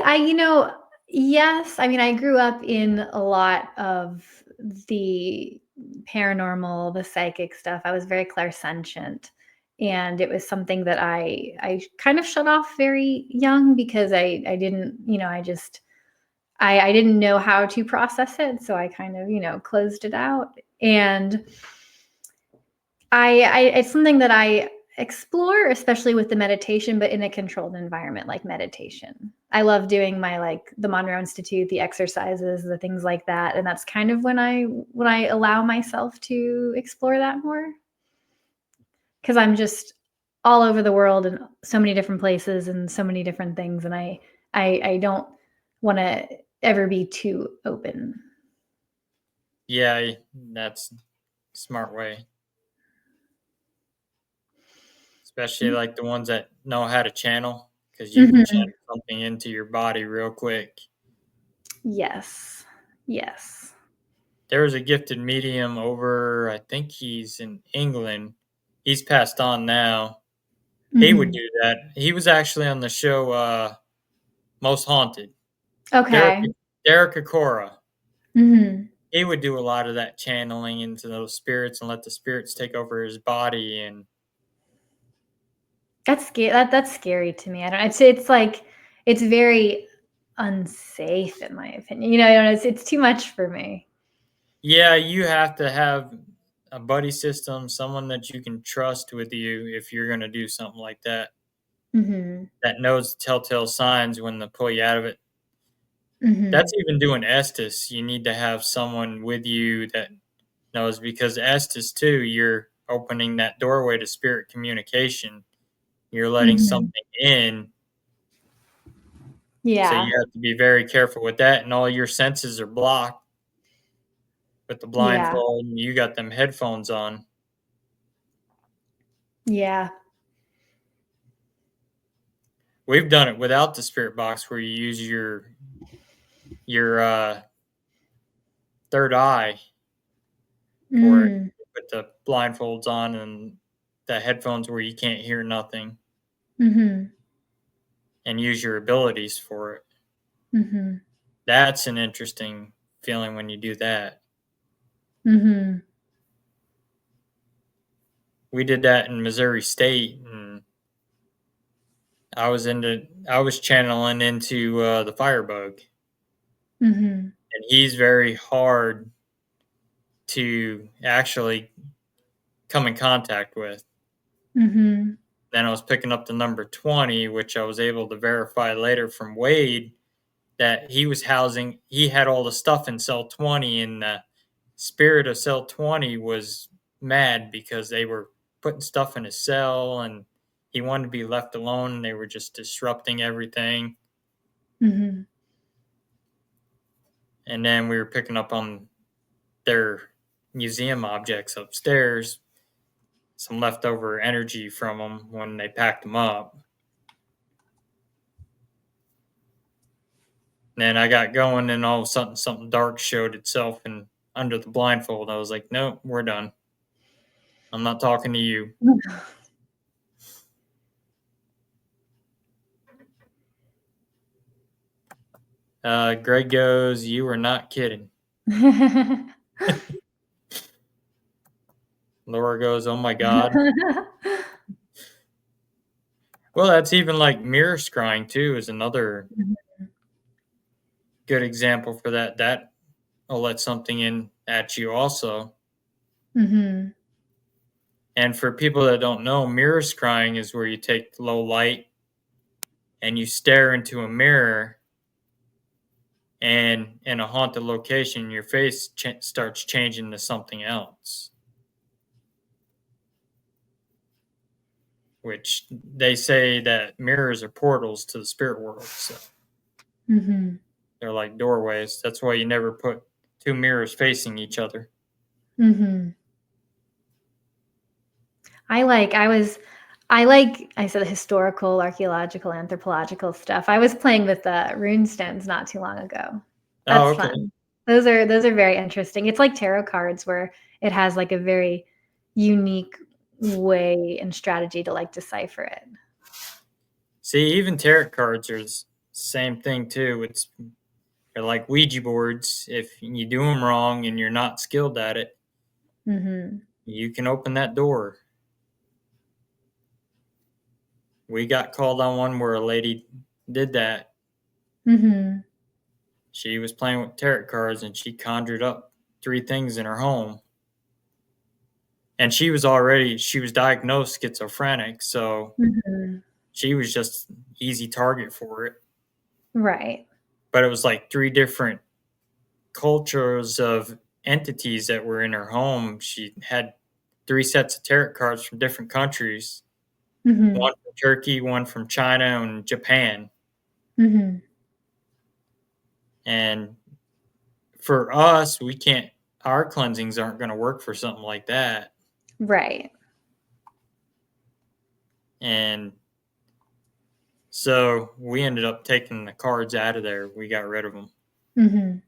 yes. I mean, I grew up in a lot of the paranormal, the psychic stuff. I was very clairsentient, and it was something that I kind of shut off very young because I didn't, I just I didn't know how to process it, so I kind of, closed it out. And I it's something that I explore, especially with the meditation, but in a controlled environment like meditation. I love doing my like the Monroe Institute, the exercises, the things like that, and that's kind of when I allow myself to explore that more because I'm just all over the world and so many different places and so many different things, and I don't want to ever be too open. Yeah, that's a smart way. Especially like the ones that know how to channel, because you can Mhm. channel something into your body real quick. Yes. Yes. There was a gifted medium over, I think he's in England. He's passed on now. He would Mhm. do that. He was actually on the show Most Haunted. Derek Okay. Derek Akora. Mhm. He would do a lot of that channeling into those spirits and let the spirits take over his body. And That's scary to me. I don't it's like it's very unsafe in my opinion. It's too much for me. yeah, you have to have a buddy system, someone that you can trust with you if you're going to do something like that. Mhm. That knows telltale signs when to pull you out of it. That's Mhm. even doing Estes. You need to have someone with you that knows, because Estes too, you're opening that doorway to spirit communication. You're letting Mhm. something in. So Yeah. you have to be very careful with that, and all your senses are blocked with the Yeah. blindfold, and you got them headphones on. Yeah. We've done it without the spirit box, where you use your third eye for it. Mm. Put the blindfolds on and the headphones where you can't hear nothing. Mhm. and use your abilities for it. Mhm. That's an interesting feeling when you do that. Mhm. We did that in Missouri State, and I was channeling into the firebug, Mhm. and he's very hard to actually come in contact with. Mhm. Then I was picking up the number 20, which I was able to verify later from Wade that he had all the stuff in cell 20, and the spirit of cell 20 was mad because they were putting stuff in his cell and he wanted to be left alone, and they were just disrupting everything. Mhm. And then we were picking up on their museum objects upstairs, some leftover energy from them when they packed them up. And then I got going, and all of a sudden, something dark showed itself and under the blindfold. I was like, "Nope, we're done. I'm not talking to you." Greg goes, "You were not kidding." Laura goes, "Oh my god." Well, that's even like mirror scrying too. Is another good example for that. That will let something in at you also. Mhm. And for people that don't know, mirror scrying is where you take low light and you stare into a mirror, and in a haunted location, your face starts changing to something else, which they say that mirrors are portals to the spirit world. So Mhm. they're like doorways. That's why you never put two mirrors facing each other. Mhm. I said historical, archaeological, anthropological stuff. I was playing with the rune stones not too long ago. Oh, That's okay. fun. Those are very interesting. It's like tarot cards where it has like a very unique way and strategy to like decipher it. See, even tarot cards are the same thing too. They're like Ouija boards. If you do them wrong and you're not skilled at it, Mhm. you can open that door. We got called on one where a lady did that. Mhm. She was playing with tarot cards and she conjured up three things in her home. And she was diagnosed schizophrenic, so Mhm. she was just easy target for it. Right. But it was like three different cultures of entities that were in her home. She had three sets of tarot cards from different countries, Mhm. one from Turkey, one from China, and Japan. Mhm. And for us, we can't, our cleansings aren't going to work for something like that. Right. And so we ended up taking the cards out of there. We got rid of them. Mhm.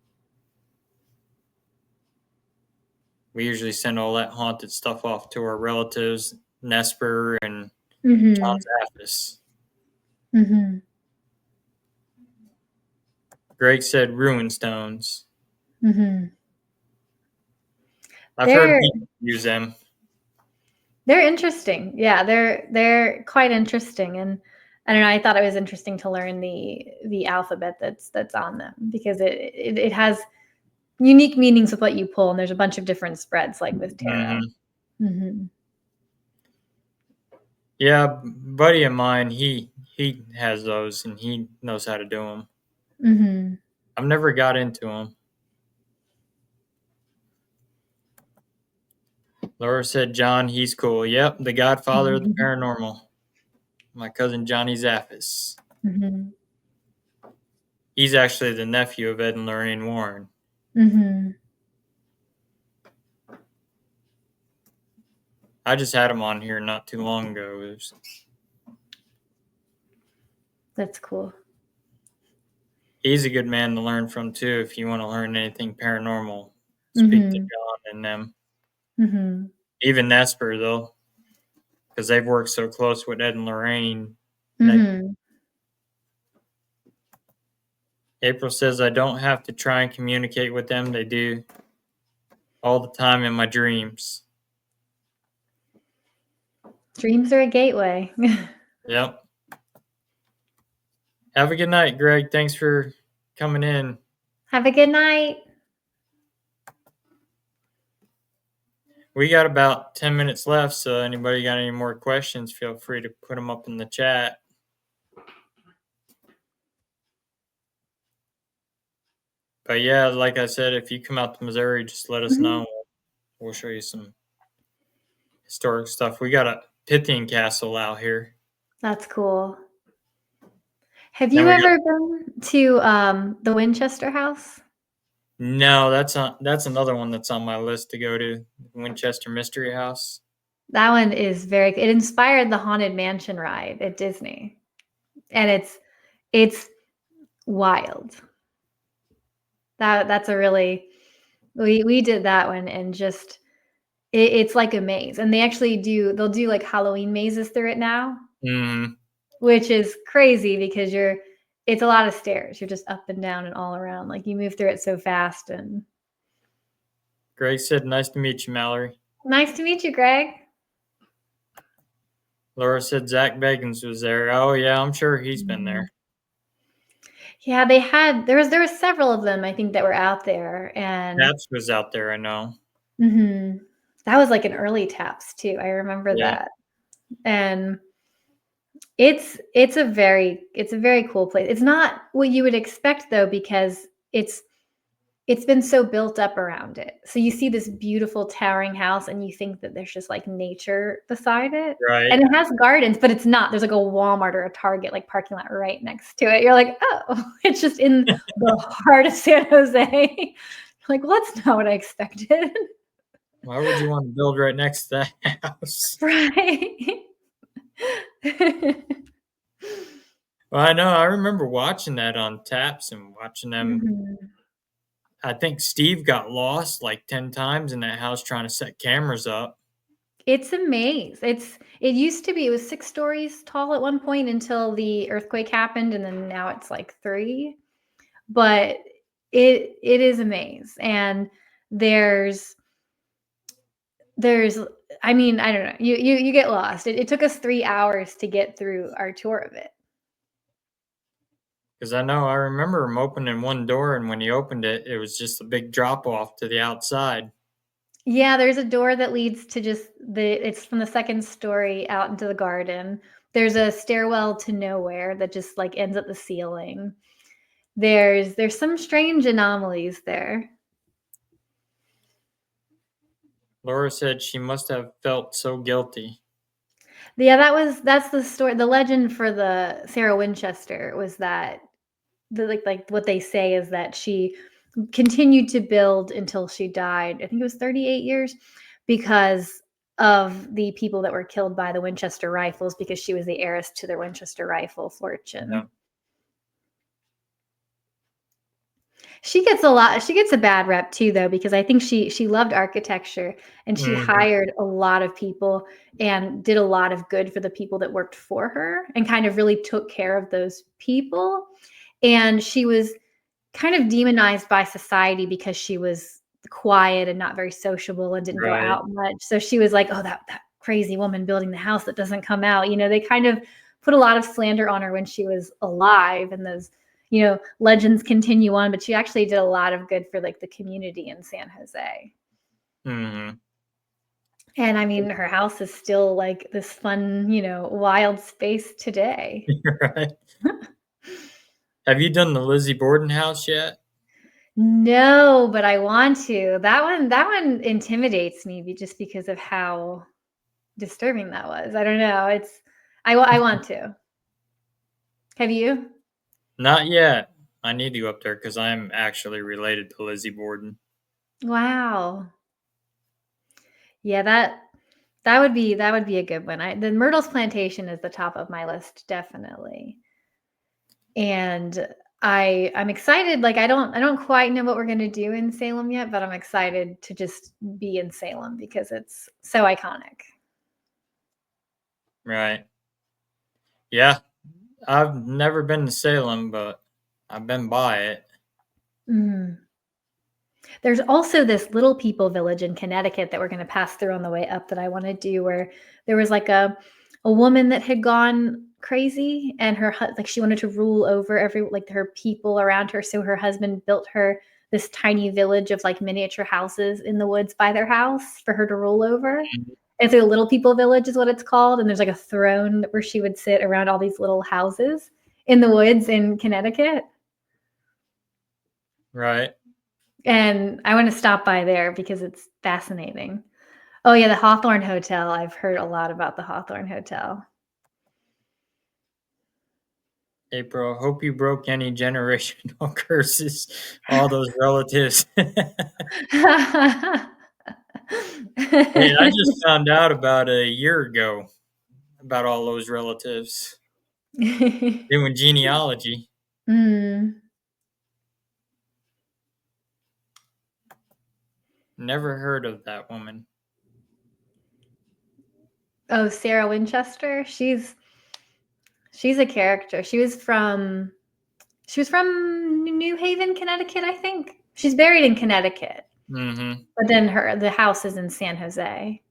We usually send all that haunted stuff off to our relatives, Nesper and John Mhm. Zaffis. Mhm. Greg said ruin stones. Mhm. I've heard They're people use them. They're interesting. Yeah, they're quite interesting, and I don't know, I thought it was interesting to learn the alphabet that's on them because it has unique meanings with what you pull, and there's a bunch of different spreads like with tarot. Hmm. Mhm. Yeah, buddy of mine, he has those and he knows how to do them. Mhm. I've never got into them. Laura said, John, he's cool. Yep, the godfather of the Mhm. paranormal. My cousin Johnny Zaffis. Mhm. He's actually the nephew of Ed and Lorraine Warren. Mhm. I just had him on here not too long ago. That's cool. He's a good man to learn from too. If you want to learn anything paranormal, speak to Mhm. John and them. Mhm. Even Nesper though, because they've worked so close with Ed and Lorraine. That Mhm. April says I don't have to try and communicate with them. They do all the time in my dreams. Dreams are a gateway. Yep. Have a good night, Greg. Thanks for coming in. Have a good night. We got about 10 minutes left, so anybody got any more questions, feel free to put them up in the chat. But yeah, like I said, if you come out to Missouri, just let us know. We'll show you some historic stuff. We got a Pythian castle out here. That's cool. Have Then you we got ever been to the Winchester House? no, that's another one that's on my list to go to. Winchester Mystery House. That one is it inspired the Haunted Mansion ride at Disney. And it's wild. That's a really we did that one and just it's like a maze. And they'll do like Halloween mazes through it now, Mm-hmm. which is crazy because it's a lot of stairs. You're just up and down and all around. Like you move through it so fast. And Greg said, "Nice to meet you, Mallory." nice to meet you, Greg. Laura said Zach Bagans was there. Oh yeah, I'm sure he's been there. Yeah, there was several of them I think that were out there, and Taps was out there, I know. That was like an early Taps too. I remember Yeah. that, and it's a very cool place. It's not what you would expect though because it's been so built up around it. So you see this beautiful towering house and you think that there's just like nature beside it. Right. And it has gardens, but it's not. There's like a Walmart or a Target like parking lot right next to it. You're like, oh, it's just in the heart of San Jose. Like, well, that's not what I expected. Why would you want to build right next to that house? Right. Well, I know. I remember watching that on Taps and watching them. Mhm. I think Steve got lost like 10 times in that house trying to set cameras up. It's a maze. It was 6 stories tall at one point until the earthquake happened, and then now it's like 3. But it is a maze, and there's there's I mean, I don't know. You get lost. It took us 3 hours to get through our tour of it. Because I remember him opening one door, and when he opened it, it was just a big drop off to the outside. Yeah, there's a door that leads to it's from the 2nd story out into the garden. There's a stairwell to nowhere that just like ends at the ceiling. There's some strange anomalies there. Laura said she must have felt so guilty. Yeah, that's the story. The legend for the Sarah Winchester was that like what they say is that she continued to build until she died. I think it was 38 years because of the people that were killed by the Winchester rifles because she was the heiress to their Winchester rifle Yeah. fortune. She gets a bad rep too though because I think she loved architecture and she Mhm. hired a lot of people and did a lot of good for the people that worked for her and kind of really took care of those people. And she was kind of demonized by society because she was quiet and not very sociable and didn't go Right. out much. So she was like, "Oh, that crazy woman building the house that doesn't come out." They kind of put a lot of slander on her when she was alive, and those, legends continue on. But she actually did a lot of good for like the community in San Jose. Mhm. And I mean, her house is still like this fun, wild space today. Right. Have you done the Lizzie Borden house yet? No, but I want to. That one intimidates me just because of how disturbing that was. I don't know. I want to. Have you? Not yet. I need to go up there because I'm actually related to Lizzie Borden. Wow. Yeah, that would be a good one. The Myrtle's Plantation is the top of my list, definitely. And I'm excited. Like I don't quite know what we're gonna do in Salem yet, but I'm excited to just be in Salem because it's so iconic. Right. Yeah. I've never been to Salem, but I've been by it. Mm. There's also this little people village in Connecticut that we're going to pass through on the way up that I want to do, where there was like a woman that had gone crazy, and like she wanted to rule over like her people around her, so her husband built her this tiny village of like miniature houses in the woods by their house for her to rule over. It's like a little people village is what it's called, and there's like a throne where she would sit around all these little houses in the woods in Connecticut. Right. And I want to stop by there because it's fascinating. Oh yeah, the Hawthorne Hotel. I've heard a lot about the Hawthorne Hotel. April, hope you broke any generational curses. All those relatives. Hey, I just found out about a year ago about all those relatives doing genealogy. Mm. Never heard of that woman. Oh, Sarah Winchester. She's a character. She was from New Haven, Connecticut, I think. She's buried in Connecticut, Mm-hmm. but then the house is in San Jose.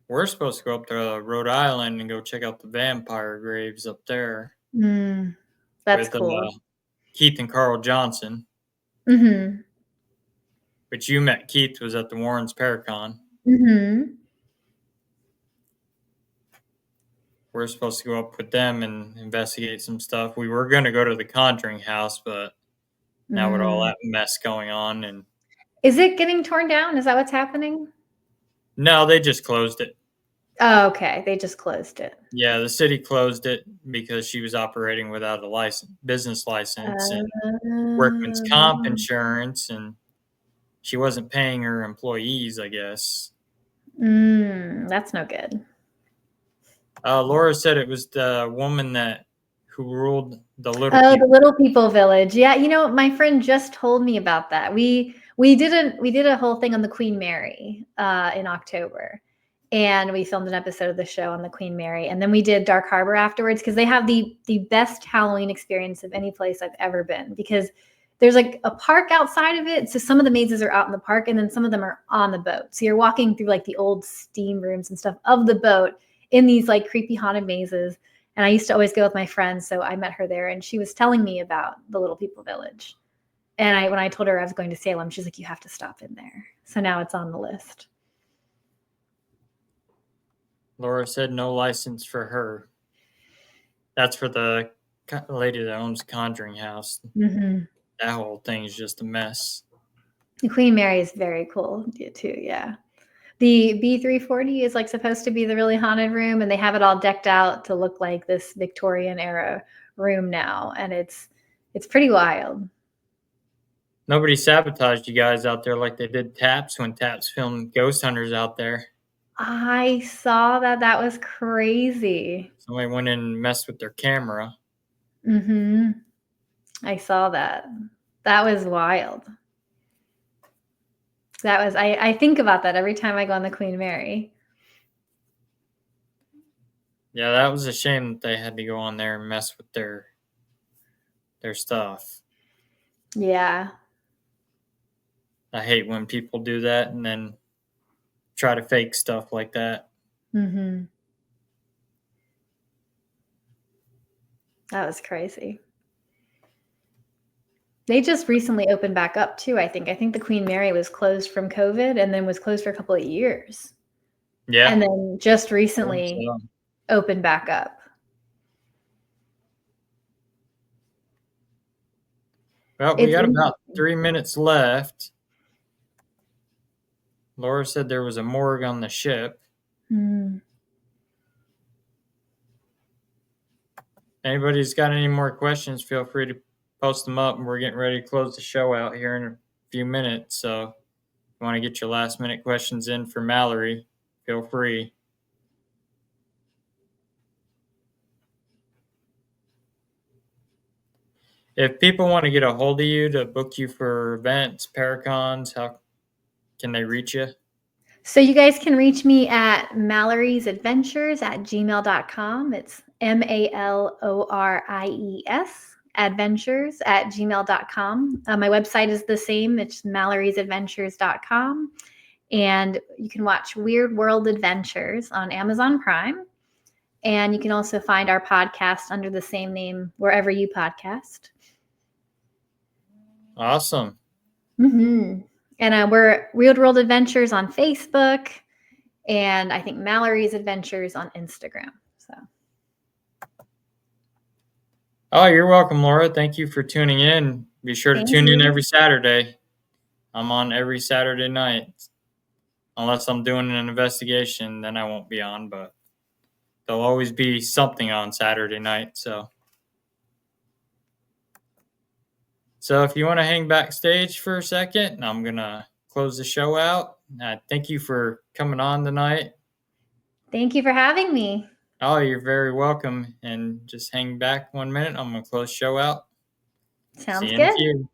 We're supposed to go up to Rhode Island and go check out the vampire graves up there Mm. That's with cool. Keith and Carl Johnson. Mm-hmm. Which you met Keith was at the Warrens Paracon. Mm-hmm. We're supposed to go up with them and investigate some stuff. We were going to go to the Conjuring house, but now with all Mm. that mess going on, and Is it getting torn down? Is that what's happening? no, they just closed it. Oh, okay. They just closed it. Yeah, the city closed it because she was operating without a business license, and workman's comp Um, insurance, and she wasn't paying her employees, I guess. that's no good. Laura said it was the woman who ruled the little Oh, the people. Little People Village. Yeah, my friend just told me about that. We did a whole thing on the Queen Mary in October, and we filmed an episode of the show on the Queen Mary, and then we did Dark Harbor afterwards because they have the best Halloween experience of any place I've ever been, because there's like a park outside of it. So some of the mazes are out in the park, and then some of them are on the boat. So you're walking through like the old steam rooms and stuff of the boat in these like creepy haunted mazes. And I used to always go with my friends, so I met her there, and she was telling me about the Little People Village. And when I told her I was going to Salem, she's like, "You have to stop in there." So now it's on the list. Laura said no license for her. That's for the lady that owns Conjuring House. Mm-hmm. That whole thing is just a mess. The Queen Mary is very cool too. Yeah. The B340 is like supposed to be the really haunted room, and they have it all decked out to look like this Victorian era room now, and it's pretty wild. Nobody sabotaged you guys out there like they did Taps when Taps filmed Ghost Hunters out there. I saw that. That was crazy. Somebody went in and messed with their camera. Mm-hmm. I saw that. That was wild. I think about that every time I go on the Queen Mary. Yeah, that was a shame that they had to go on there and mess with their stuff. Yeah. I hate when people do that and then try to fake stuff like that. Mm-hmm. That was crazy. They just recently opened back up too, I think. I think the Queen Mary was closed from COVID and then was closed for a couple of years. Yeah. And then just So, recently opened back up. well, we got about 3 minutes left. Laura said there was a morgue on the ship. Mm. Anybody's got any more questions, feel free to post them up. We're getting ready to close the show out here in a few minutes. So if you want to get your last minute questions in for Mallory, feel free. If people want to get a hold of you to book you for events, Paracons, how can they reach you? So you guys can reach me at mallorysadventures@gmail.com. It's MALORIES adventures@gmail.com. My website is the same. It's mallorysadventures.com. And you can watch Weird World Adventures on Amazon Prime. And you can also find our podcast under the same name wherever you podcast. Awesome. Mm-hmm. And we're Weird World Adventures on Facebook, and I think Mallory's Adventures on Instagram. So. Oh, you're welcome, Laura. Thank you for tuning in. Be sure to Thank tune in you. every Saturday. I'm on every Saturday night. Unless I'm doing an investigation, then I won't be on, but there'll always be something on Saturday night. So if you want to hang backstage for a second, I'm going to close the show out. Thank you for coming on tonight. Thank you for having me. Oh, you're very welcome. And just hang back 1 minute. I'm going to close the show out. Sounds See you in a good. few.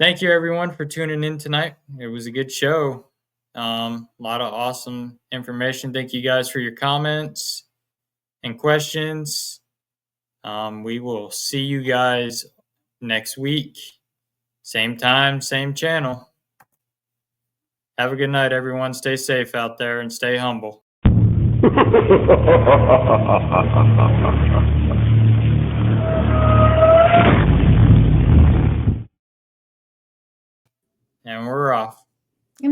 Thank you, everyone, for tuning in tonight. It was a good show. A lot of awesome information. Thank you guys for your comments and questions. We will see you guys next week. Same time, same channel. Have a good night, everyone. Stay safe out there and stay humble. And we're off.